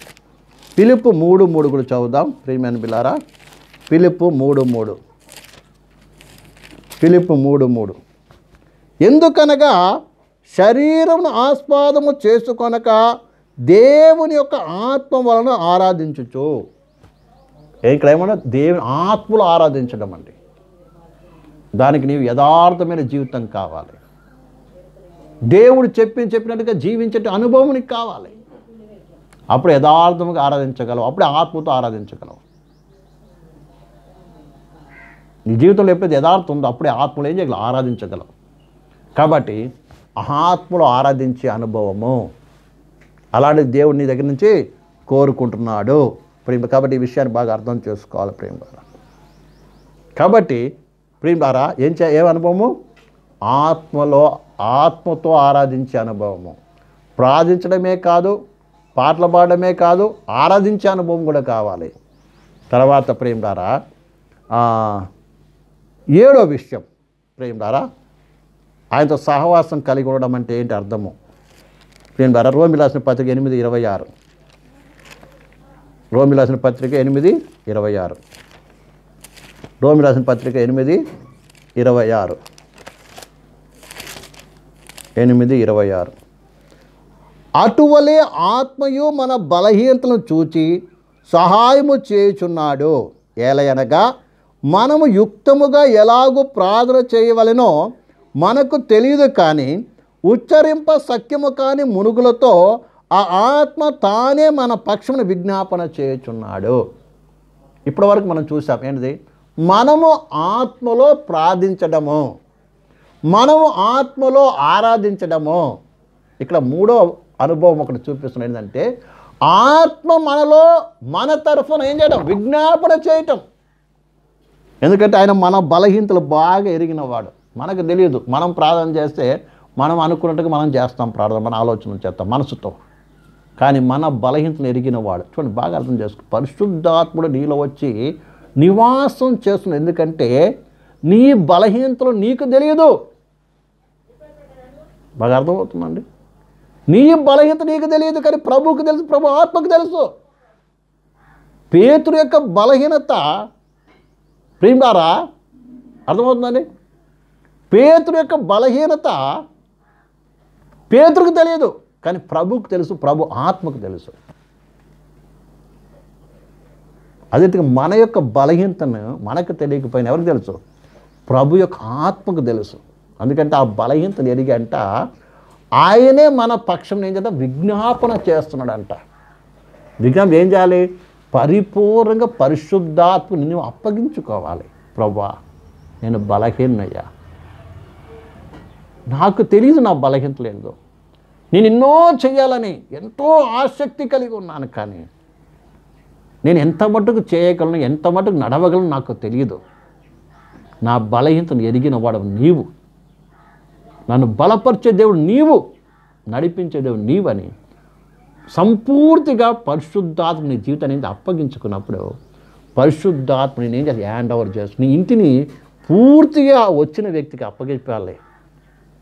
ఫిలిప్పు 3:3 కూడా చదువుదాం ప్రియమైన బిల్లారా. ఫిలిప్పు 3:3. ఫిలిప్పు 3:3 ఎందుకనగా శరీరమును ఆస్పాదము చేసుకొనక దేవుని యొక్క ఆత్మ వలన ఆరాధించుచు. ఇక్కడ ఏమన్నా? దేవుని ఆత్మలో ఆరాధించడం అండి. దానికి నీవు యథార్థమైన జీవితం కావాలి. దేవుడు చెప్పినట్టుగా జీవించే అనుభవం నీకు కావాలి. అప్పుడు యథార్థముగా ఆరాధించగలవు, అప్పుడే ఆత్మతో ఆరాధించగలవు. నీ జీవితంలో ఎప్పుడైతే యథార్థం ఉందో అప్పుడే ఆత్మలో ఏం చేయగలవు? ఆరాధించగలవు. కాబట్టి ఆత్మలో ఆరాధించే అనుభవము అలాంటి దేవుడు నీ దగ్గర నుంచి కోరుకుంటున్నాడు ప్రేమ. కాబట్టి ఈ విషయాన్ని బాగా అర్థం చేసుకోవాలి ప్రేమ ద్వారా. కాబట్టి ప్రేమ ద్వారా ఏం అనుభవము? ఆత్మతో ఆరాధించే అనుభవము. ప్రార్థించడమే కాదు, పాటలు పాడడమే కాదు, ఆరాధించే అనుభవం కూడా కావాలి. తర్వాత ప్రేమ ద్వారా 7వ విషయం ప్రేమ ద్వారా ఆయనతో సహవాసం కలిగి ఉండడం అంటే ఏంటి అర్థము? ప్రేమ ద్వారా రోమిలకు రాసిన పత్రిక 8:26. రోమిలకు రాసిన పత్రిక 8:26. రోమిలకు రాసిన పత్రిక 8:26. 8:26 అటువలే ఆత్మయు మన బలహీనతలను చూచి సహాయము చేయుచున్నాడు. ఏలయనగా మనము యుక్తముగా ఎలాగూ ప్రార్థన చేయవలెనో మనకు తెలియదు, కానీ ఉచ్చరింప సఖ్యము కాని మునుగులతో ఆ ఆత్మ తానే మన పక్షమును విజ్ఞాపన చేయుచున్నాడు. ఇప్పటి వరకు మనం చూసాం ఏంటిది? మనము ఆత్మలో ప్రార్థించడము, మనము ఆత్మలో ఆరాధించడము. ఇక్కడ మూడో అనుభవం ఒకటి చూపిస్తుంది. ఏంటంటే ఆత్మ మనలో మన తరఫున ఏం చేయడం? విజ్ఞాపన చేయటం. ఎందుకంటే ఆయన మన బలహీనతలు బాగా ఎరిగినవాడు. మనకు తెలియదు. మనం ప్రార్థన చేస్తే మనం అనుకున్నట్టుగా మనం చేస్తాం ప్రార్థన, మన ఆలోచన చేస్తాం మనసుతో. కానీ మన బలహీనతను ఎరిగినవాడు. చూడండి, బాగా అర్థం చేసుకో. పరిశుద్ధాత్ముడు నీలో వచ్చి నివాసం చేస్తున్నాడు. ఎందుకంటే నీ బలహీనతలు నీకు తెలియదు. బాగా అర్థమవుతుందండి. నీ బలహీనత నీకు తెలియదు, కానీ ప్రభువుకు తెలుసు, ప్రభు ఆత్మకు తెలుసు. పేతురు యొక్క బలహీనత ప్రియులారా అర్థమవుతుందండి. పేతురు యొక్క బలహీనత పేతురుకు తెలియదు, కానీ ప్రభువుకు తెలుసు, ప్రభు ఆత్మకు తెలుసు. అదే మన యొక్క బలహీనతను మనకు తెలియకపోయినా ఎవరికి తెలుసు? ప్రభు యొక్క ఆత్మకు తెలుసు. అందుకంటే ఆ బలహీనతను ఎరిగంట ఆయనే మన పక్షం ఏం చేద్దాం? విజ్ఞాపన చేస్తున్నాడంట. విజ్ఞాపన ఏం చేయాలి? పరిపూర్ణంగా పరిశుద్ధాత్మ నిన్ను అప్పగించుకోవాలి. ప్రభువా, నేను బలహీనయ్యా, నాకు తెలియదు నా బలహీనత లేదు, నేను ఎన్నో చేయాలని ఎంతో ఆసక్తి కలిగి ఉన్నాను, కానీ నేను ఎంత మటుకు చేయగలను, ఎంత మటుకు నడవగలను నాకు తెలియదు. నా బలహీనతను ఎరిగిన వాడు నీవు, నన్ను బలపరిచే దేవుడు నీవు, నడిపించే దేవుడు నీవని సంపూర్తిగా పరిశుద్ధాత్మ నీ జీవితాన్ని అప్పగించుకున్నప్పుడు పరిశుద్ధాత్మని నేను చేసి హ్యాండ్ ఓవర్ చేస్తూ నీ ఇంటిని పూర్తిగా వచ్చిన వ్యక్తికి అప్పగించాలి.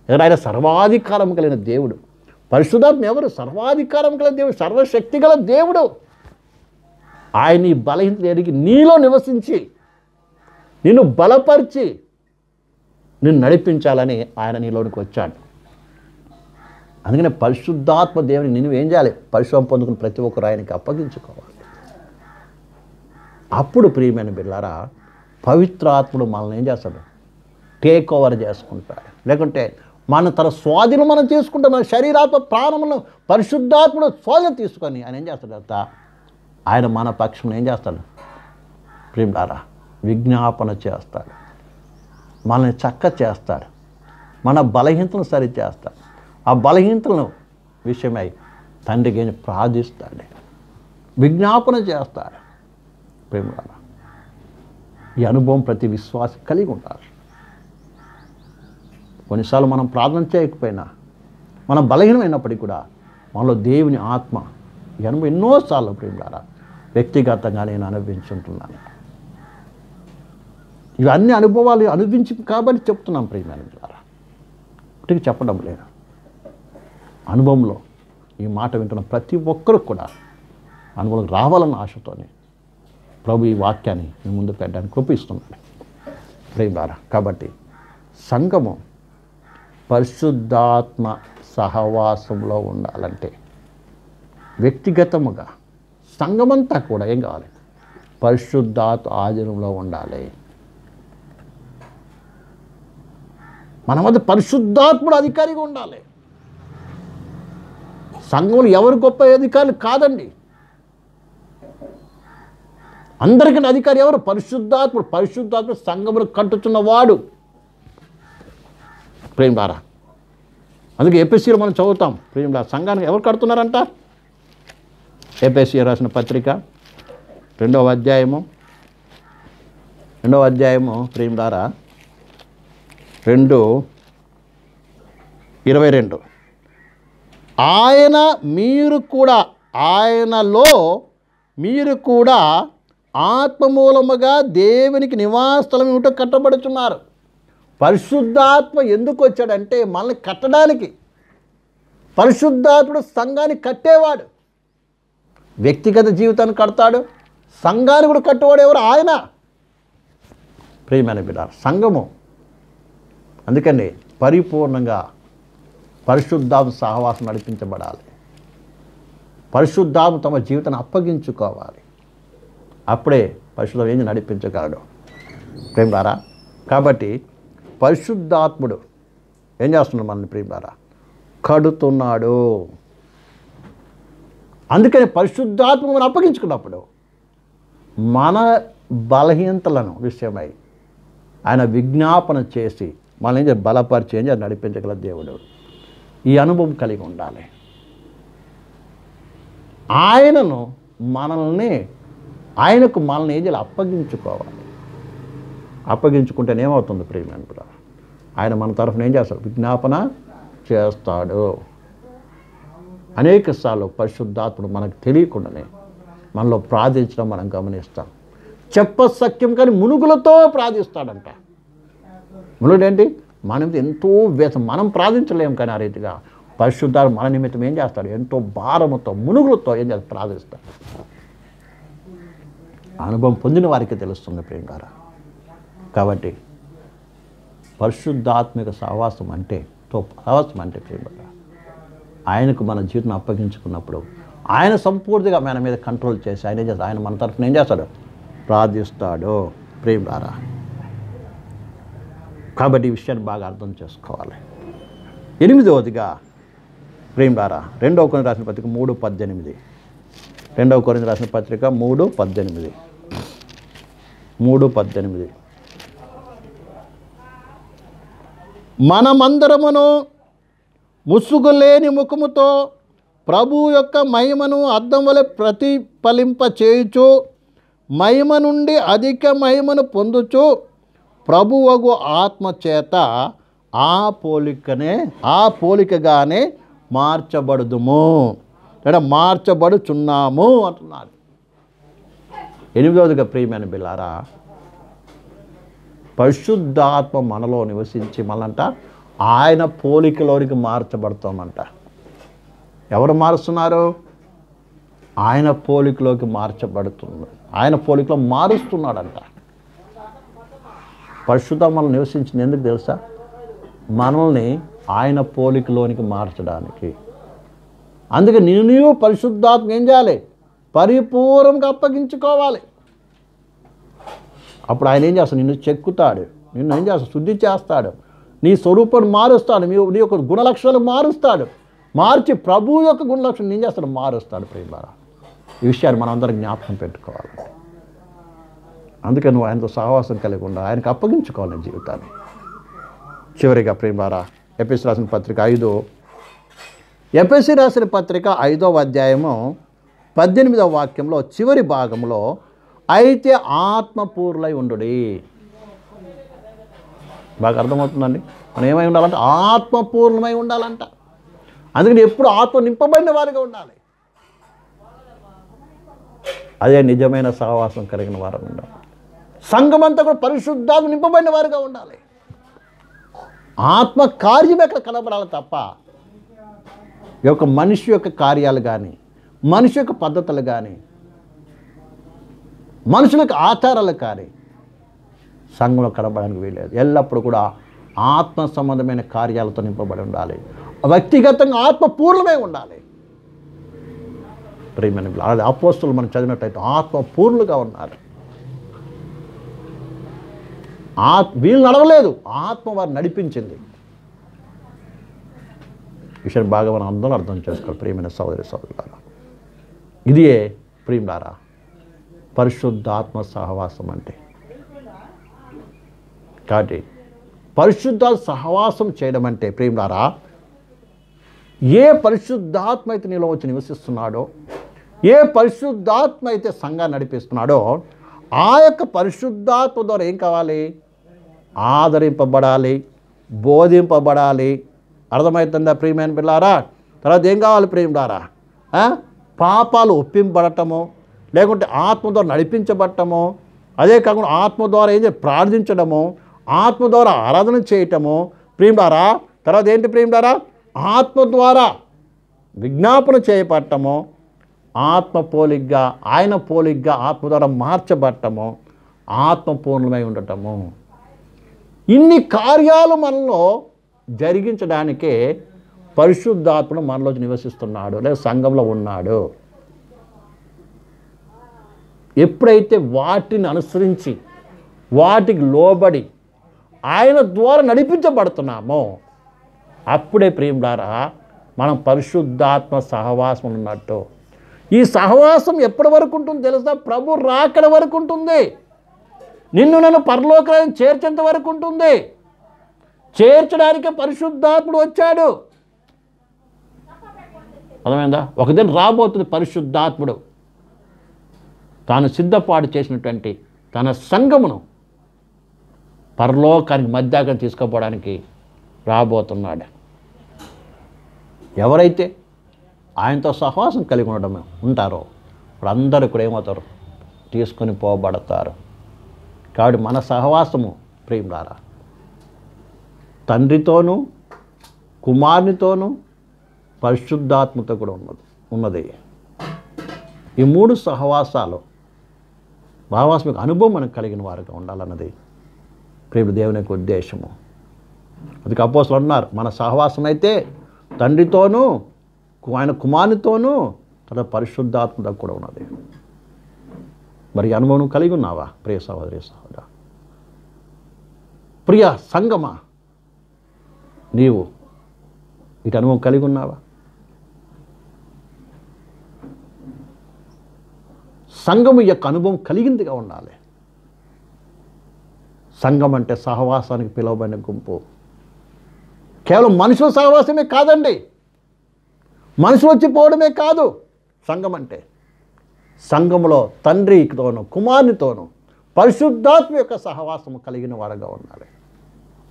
ఆయన సర్వాధికారం కలిగిన దేవుడు. పరిశుద్ధాత్మ ఎవరు? సర్వాధికారం కలిగిన దేవుడు, సర్వశక్తి గల దేవుడు. ఆయన ఈ బలహీనత ఎరిగి నీలో నివసించి నిన్ను బలపరిచి నిన్ను నడిపించాలని ఆయన నీలోనికి వచ్చాడు. అందుకనే పరిశుద్ధాత్మ దేవుని నిన్ను ఏం చేయాలి? పరిశుభ్రం పొందుకుని ప్రతి ఒక్కరు ఆయనకి అప్పగించుకోవాలి. అప్పుడు ప్రియమైన బిడ్డలారా, పవిత్రాత్ముడు మనల్ని ఏం చేస్తాడు? టేక్ ఓవర్ చేసుకుంటాడు. లేకుంటే తన స్వాధీనం మనం చేసుకుంటాం. మన శరీరాత్మ ప్రాణములను పరిశుద్ధాత్ముడు స్వాధీనం తీసుకొని ఆయన ఏం చేస్తాడు? అంత ఆయన మన పక్షం ఏం చేస్తాడు? ప్రియలారా, విజ్ఞాపన చేస్తాడు, మనల్ని చక్క చేస్తాడు, మన బలహీనతలను సరి చేస్తాడు. ఆ బలహీనతలను విషయమై తండ్రికి ఏం ప్రార్థిస్తాడు, విజ్ఞాపన చేస్తాడు. ప్రియలారా, ఈ అనుభవం ప్రతి విశ్వాసం కలిగి ఉంటారు. కొన్నిసార్లు మనం ప్రార్థన చేయకపోయినా, మనం బలహీనమైనప్పటికీ కూడా మనలో దేవుని ఆత్మ ఈ అనుభవం ఎన్నోసార్లు ప్రియలారా వ్యక్తిగతంగా నేను అనుభవించుంటున్నాను. ఇవన్నీ అనుభవాలు అనుభవించి కాబట్టి చెప్తున్నాం ప్రియమైన ద్వారా, ఒకటికి చెప్పడం లేదు. అనుభవంలో ఈ మాట వింటున్న ప్రతి ఒక్కరికి కూడా అనుభవం రావాలన్న ఆశతోనే ప్రభు ఈ వాక్యాన్ని మీ ముందు పెట్టడానికి కృపిస్తున్నాడు ప్రియలారా. కాబట్టి సంఘము పరిశుద్ధాత్మ సహవాసంలో ఉండాలంటే వ్యక్తిగతముగా సంఘమంతా కూడా ఏం కావాలి? పరిశుద్ధాత్మ ఆధీనంలో ఉండాలి. మన వద్ద పరిశుద్ధాత్ముడు అధికారిగా ఉండాలి. సంఘంలో ఎవరు గొప్ప అధికారులు కాదండి. అందరికీ అధికారి ఎవరు? పరిశుద్ధాత్ముడు. పరిశుద్ధాత్ముడు సంఘమును కట్టుచున్నవాడు. ప్రేమలారా, అందుకే ఎఫెసీలో మనం చదువుతాం. ప్రేమలారా, సంఘానికి ఎవరు కడుతున్నారంట? ఎఫెసీ రాసిన పత్రిక 2వ అధ్యాయము ప్రేమలారా 2:22 ఆయనలో మీరు కూడా ఆత్మమూలముగా దేవునికి నివాసస్థలం ఏమిటో కట్టబడుచున్నారు. పరిశుద్ధాత్మ ఎందుకు వచ్చాడంటే మనల్ని కట్టడానికి. పరిశుద్ధాత్ముడు సంఘాన్ని కట్టేవాడు. వ్యక్తిగత జీవితాన్ని కడతాడు, సంఘాన్ని కూడా కట్టేవాడు ఎవరు? ఆయన. ప్రియమైన బిడ్డ, సంఘము అందుకని పరిపూర్ణంగా పరిశుద్ధాత్మ సహవాసం నడిపించబడాలి. పరిశుద్ధాత్మ తమ జీవితాన్ని అప్పగించుకోవాలి. అప్పుడే పరిశుద్ధం ఏం నడిపించగలడు. ప్రేమలారా, కాబట్టి పరిశుద్ధాత్ముడు ఏం చేస్తున్నాడు? మనల్ని ప్రేమలారా కడుతున్నాడు. అందుకని పరిశుద్ధాత్మ మనం అప్పగించుకున్నప్పుడు మన బలహీనతలను విషయమై ఆయన విజ్ఞాపన చేసి మనల్ని ఏం చేయాలి, బలపరిచి ఏం చేయాలి, నడిపించగల దేవుడు. ఈ అనుభవం కలిగి ఉండాలి. ఆయనకు మనల్ని ఏం చేయాలి, అప్పగించుకోవాలి. అప్పగించుకుంటేనే ఏమవుతుంది ప్రియమైన కూడా, ఆయన మన తరఫున ఏం చేస్తాడు, విజ్ఞాపన చేస్తాడు. అనేక సార్లు పరిశుద్ధాత్ముడు మనకు తెలియకుండానే మనలో ప్రార్థించడం మనం గమనిస్తాం. చెప్పసఖ్యం కానీ మునుగులతో ప్రార్థిస్తాడంట. మునుగుడేంటి, మనం ఎంతో మనం ప్రార్థించలేము, కానీ ఆ రీతిగా పరిశుద్ధాత్మ మన నిమిత్తం ఏం చేస్తాడు, ఎంతో భారముతో మునుగులతో ఏం చేస్తాడు, ప్రార్థిస్తాడు. అనుభవం పొందిన వారికి తెలుస్తుంది ప్రియులారా. కాబట్టి పరిశుద్ధాత్మిక సహవాసం అంటే ప్రియులారా, ఆయనకు మన జీవితం అప్పగించుకున్నప్పుడు ఆయన సంపూర్తిగా మన మీద కంట్రోల్ చేసి ఆయన ఏం చేస్తాడు, ఆయన మన తరఫున ఏం చేస్తాడు, ప్రార్థిస్తాడు ప్రియులారా. కాబట్టి ఈ విషయాన్ని బాగా అర్థం చేసుకోవాలి. 8వదిగా ప్రియులారా, 2వ కొరింథీయులకు రాసిన పత్రిక 3:18. 2వ కొరింథీయులకు రాసిన పత్రిక 3:18. మనమందరమును ముసుగులేని ముఖముతో ప్రభు యొక్క మహిమను అద్దం వలె ప్రతిఫలింప చేయుచు మహిమ నుండి అధిక మహిమను పొందుచు ప్రభువగు ఆత్మ చేత ఆ పోలికగానే మార్చబడుదుము లేదా మార్చబడుచున్నాము అంటున్నారు. 8వదిగా ప్రియమైన బిల్లారా, పరిశుద్ధాత్మ మనలో నివసించి మళ్ళంట ఆయన పోలికలోనికి మార్చబడతామంట. ఎవరు మారుస్తున్నారు? ఆయన పోలికలోకి మార్చబడుతుంది. ఆయన పోలికలో మారుస్తున్నాడంట. పరిశుద్ధం మనల్ని నివసించింది ఎందుకు తెలుసా? మనల్ని ఆయన పోలికలోనికి మార్చడానికి. అందుకే నీవు పరిశుద్ధాత్మ ఏం చేయాలి? పరిపూర్ణంగా అప్పగించుకోవాలి. అప్పుడు ఆయన ఏం చేస్తాడు? నిన్ను చెక్కుతాడు, నిన్ను ఏం చేస్తాడు? శుద్ధి చేస్తాడు, నీ స్వరూపాన్ని మారుస్తాడు, నీ యొక్క గుణలక్షణాలు మారుస్తాడు. మార్చి ప్రభువు యొక్క గుణలక్షణం ఏం చేస్తాడు? మారుస్తాడు ప్రియులారా. ఈ విషయాన్ని మనం అందరం జ్ఞాపకం పెట్టుకోవాలి. అందుకే నువ్వు ఆయనతో సహవాసం కలిగి ఉండాలి, ఆయనకు అప్పగించుకోవాలి జీవితాన్ని. చివరిగా ప్రియులారా, ఎఫెసీ రాసిన పత్రిక 5వ అధ్యాయము 18వ వాక్యంలో చివరి భాగంలో, అయితే ఆత్మపూర్ణులై ఉండుడి. బాగా అర్థమవుతుందండి. మనం ఏమై ఉండాలంటే ఆత్మపూర్ణమై ఉండాలంట. అందుకని ఎప్పుడు ఆత్మ నింపబడిన వారిగా ఉండాలి. అదే నిజమైన సహవాసం కలిగిన వారు ఉండాలి. సంఘమంతా కూడా పరిశుద్ధాత్మ నింపబడిన వారిగా ఉండాలి. ఆత్మ కార్యం ఎక్కడ కనబడాలి తప్ప ఈ యొక్క మనిషి యొక్క కార్యాలు కానీ, మనిషి యొక్క పద్ధతులు కానీ, మనుషుల యొక్క ఆచారాలు కానీ సంఘంలో కనబడడానికి వీలేదు. ఎల్లప్పుడూ కూడా ఆత్మ సంబంధమైన కార్యాలతో నింపబడి ఉండాలి. వ్యక్తిగతంగా ఆత్మపూర్ణమై ఉండాలి. ప్రియమైన అపోస్తలులు మనం చదివినట్టయితే ఆత్మపూర్ణులుగా ఉన్నారు. వీళ్ళు నడవలేదు, ఆత్మ వారు నడిపించింది. విషయం బాగా మనం అందరూ అర్థం చేసుకోవాలి ప్రియమైన సోదరులారా. ఇదే ప్రియులారా పరిశుద్ధాత్మ సహవాసం అంటే. కాబట్టి పరిశుద్ధ సహవాసం చేయడం అంటే ప్రియులారా, ఏ పరిశుద్ధాత్మ అయితే నీలో వచ్చి నివసిస్తున్నాడో, ఏ పరిశుద్ధాత్మ అయితే సంఘాన్ని నడిపిస్తున్నాడో, ఆ యొక్క పరిశుద్ధాత్మ ద్వారా ఏం కావాలి? ఆదరింపబడాలి, బోధింపబడాలి. అర్థమవుతుందా ప్రియమైన పిల్లారా? తర్వాత ఏం కావాలి ప్రియులారా? పాపాలు ఒప్పింపబడటము, లేకుంటే ఆత్మ ద్వారా నడిపించబడటము, అదే కాకుండా ఆత్మ ద్వారా ఏం ప్రార్థించడము, ఆత్మ ద్వారా ఆరాధన చేయటము ప్రియులారా. తర్వాత ఏంటి ప్రియులారా? ఆత్మ ద్వారా విజ్ఞాపన చేయబడటము, ఆత్మ పోలిగ్గా ఆయన పోలిగ్గా ఆత్మ ద్వారా మార్చబడటము, ఆత్మపూర్ణమై ఉండటము. ఇన్ని కార్యాలు మనలో జరిగించడానికే పరిశుద్ధాత్ముడు మనలో నివసిస్తున్నాడు, లేదా సంఘంలో ఉన్నాడు. ఎప్పుడైతే వాటిని అనుసరించి వాటికి లోబడి ఆయన ద్వారా నడిపించబడుతున్నామో అప్పుడే ప్రియులారా మనం పరిశుద్ధాత్మ సహవాసం ఉన్నట్టు. ఈ సహవాసం ఎప్పటి వరకు ఉంటుంది తెలుసా? ప్రభు రాకడ వరకు ఉంటుంది. నిన్ను నన్ను పరలోకానికి చేర్చేంత వరకు ఉంటుంది. చేర్చడానికే పరిశుద్ధాత్ముడు వచ్చాడు. అర్థమైందా? ఒకదిన రాబోతుంది పరిశుద్ధాత్ముడు. తాను సిద్ధపాటు చేసినటువంటి తన సంఘమును పరలోకానికి మధ్యాకం తీసుకుపోవడానికి రాబోతున్నాడు. ఎవరైతే ఆయనతో సహవాసం కలిగి ఉండడం ఉంటారో వాళ్ళందరూ కూడా ఏమవుతారు? తీసుకొని పోబడతారు. కాబట్టి మన సహవాసము ప్రియులారా తండ్రితోనూ కుమారునితోనూ పరిశుద్ధాత్మతో కూడా ఉన్నది. ఈ మూడు సహవాసాలు సహవాసం అనుభవం మనకు కలిగిన వారుగా ఉండాలన్నది ప్రియుడు దేవుని యొక్క ఉద్దేశము. అందుకే అపోస్తలులు అన్నారు, మన సహవాసం అయితే తండ్రితోనూ ఆయన కుమారునితోనూ తర్వాత పరిశుద్ధాత్మతో కూడా ఉన్నది. మరి అనుభవం కలిగి ఉన్నావా ప్రియ సహోదరి సహోదరా? ప్రియ సంగమా, నీవు ఇటు అనుభవం కలిగి ఉన్నావా? సంఘము యొక్క అనుభవం కలిగిందిగా ఉండాలి. సంఘం అంటే సహవాసానికి పిలువబడిన గుంపు. కేవలం మనుషుల సహవాసమే కాదండి, మనుషులు వచ్చిపోవడమే కాదు. సంఘం అంటే సంఘములో తండ్రితోనూ కుమారునితోనూ పరిశుద్ధాత్మ యొక్క సహవాసము కలిగిన వారుగా ఉండాలి.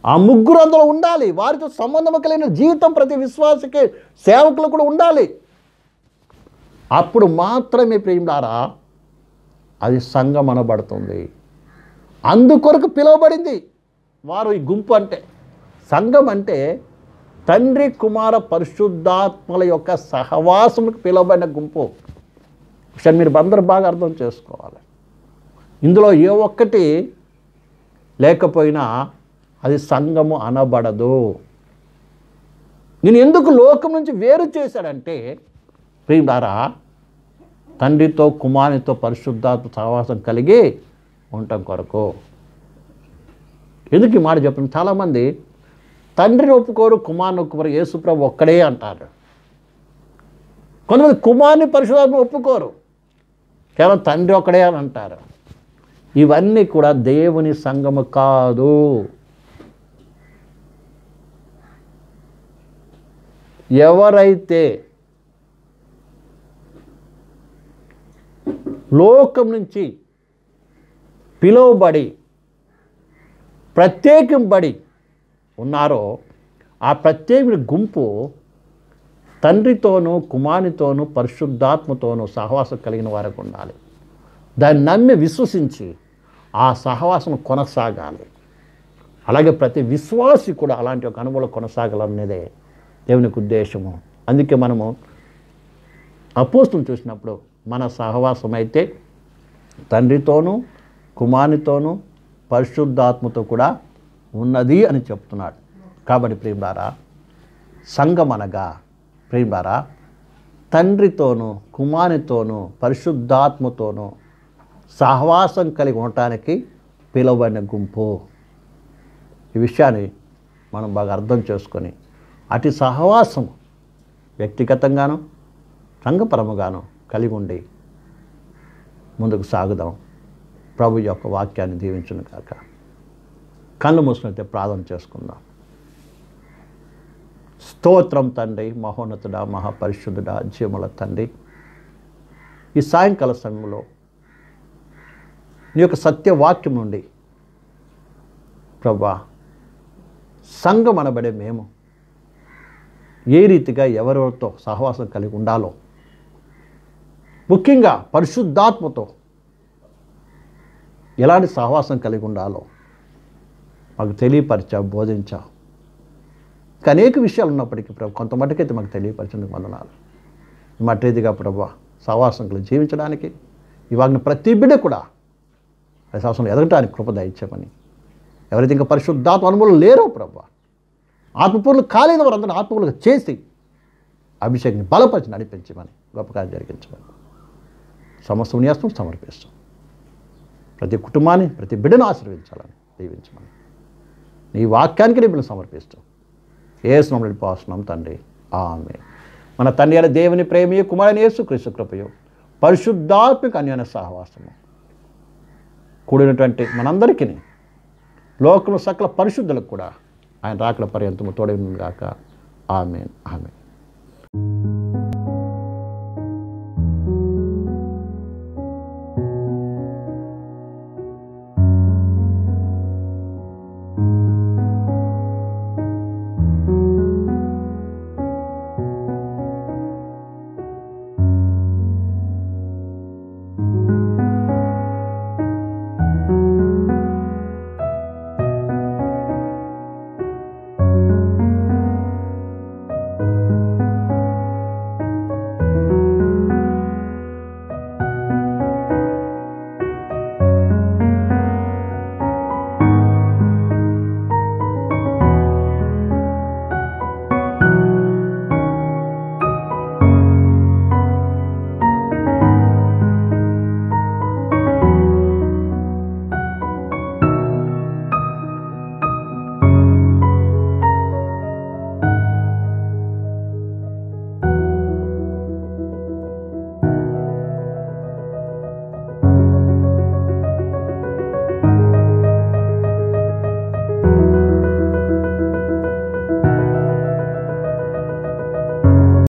ఆ ముగ్గురు అందులో ఉండాలి. వారితో సంబంధం కలిగిన జీవితం ప్రతి విశ్వాసకి సేవకులు కూడా ఉండాలి. అప్పుడు మాత్రమే ప్రియులారా అది సంఘం అనబడుతుంది. అందుకొరకు పిలువబడింది వారు. ఈ గుంపు అంటే సంఘం అంటే తండ్రి కుమార పరిశుద్ధాత్మల యొక్క సహవాసముకు పిలువబడిన గుంపు. విషయాన్ని మీరు అందరూ బాగా అర్థం చేసుకోవాలి. ఇందులో ఏ ఒక్కటి లేకపోయినా అది సంఘము అనబడదు. నేను ఎందుకు లోకం నుంచి వేరు చేశాడంటే ప్రియులారా తండ్రితో కుమారునితో పరిశుద్ధాత్మ సహవాసం కలిగి ఉండటం కొరకు. ఎందుకు ఈ మాట చెప్పండి? చాలామంది తండ్రిని ఒప్పుకోరు, కుమారుని ఒప్పుకోరు, యేసుప్రభు ఒక్కడే అంటారు. కొంతమంది కుమారుని పరిశుద్ధాత్మ ఒప్పుకోరు, కేవలం తండ్రి ఒక్కడే అని అంటారు. ఇవన్నీ కూడా దేవుని సంఘము కాదు. ఎవరైతే లోకం నుంచి పిలువబడి ప్రత్యేకింపబడి ఉన్నారో ఆ ప్రత్యేక గుంపు తండ్రితోనూ కుమారునితోనూ పరిశుద్ధాత్మతోనూ సహవాసం కలిగిన వారికి ఉండాలి. దాన్ని నమ్మి విశ్వసించి ఆ సహవాసం కొనసాగాలి. అలాగే ప్రతి విశ్వాసి కూడా అలాంటి ఒక అనుభవం కొనసాగాలనేదే దేవునికి ఉద్దేశము. అందుకే మనము అపోస్తులను చూసినప్పుడు మన సహవాసం అయితే తండ్రితోనూ కుమారునితోనూ పరిశుద్ధాత్మతో కూడా ఉన్నది అని చెప్తున్నాడు. కాబట్టి ప్రియులారా సంఘం అనగా ప్రియులారా తండ్రితోనూ కుమారునితోనూ పరిశుద్ధాత్మతోనూ సహవాసం కలిగి ఉండటానికి పిలువబడిన గుంపు. ఈ విషయాన్ని మనం బాగా అర్థం చేసుకొని అటు సహవాసం వ్యక్తిగతంగాను సంఘపరముగాను కలిగి ఉండి ముందుకు సాగుదాం. ప్రభు యొక్క వాక్యాన్ని దీవించును కాక. కళ్ళు మూసుకునైతే ప్రార్థన చేసుకుందాం. స్తోత్రం తండ్రి, మహోన్నతుడా, మహాపరిశుద్ధుడా, జీవముల తండ్రి, ఈ సాయంకాల సమయంలో నీ యొక్క సత్యవాక్యం నుండి ప్రభా సంఘం అనబడే మేము ఏ రీతిగా ఎవరెవరితో సహవాసం కలిగి ఉండాలో, ముఖ్యంగా పరిశుద్ధాత్మతో ఎలాంటి సహవాసం కలిగి ఉండాలో మాకు తెలియపరిచావు, బోధించావు. ఇంకా అనేక విషయాలు ఉన్నప్పటికీ ప్రభు కొంతమట్టుకైతే మాకు తెలియపరిచేందుకు వందనాలు. మట్టిదిగా ప్రభు సహవాసం కలిగి జీవించడానికి ఇవాళ ప్రతి బిడ్డ కూడా సహవాసంలో ఎదగటానికి కృప దయచేయమని, ఎవరైతే ఇంకా పరిశుద్ధాత్మ అనుభవం లేరో ప్రభు ఆత్మపూర్లు కాలేని వారందరూ ఆత్మపూర్లుగా చేసి అభిషేకాన్ని బలపరిచి నడిపించమని, గొప్ప కార్యం జరిగించమని సమస్త విన్యాసం సమర్పిస్తాం. ప్రతి కుటుంబాన్ని ప్రతి బిడ్డను ఆశీర్వదించాలని దీవించమని నీ వాక్యానికి నిపుణులు సమర్పిస్తాం. యేసు నామములో ప్రార్థిస్తున్నాం తండ్రి, ఆమేన్. మన తండ్రి అయిన దేవుని ప్రేమయు కుమారుని యేసుక్రీస్తు కృపయు పరిశుద్ధాత్మిక అన్యోన్య సహవాసము కూడినటువంటి మనందరికీ లోకంలో సకల పరిశుద్ధులకు కూడా ఆయన రాకడ పర్యంతము తోడైన గాక. ఆమేన్. ఆమేన్.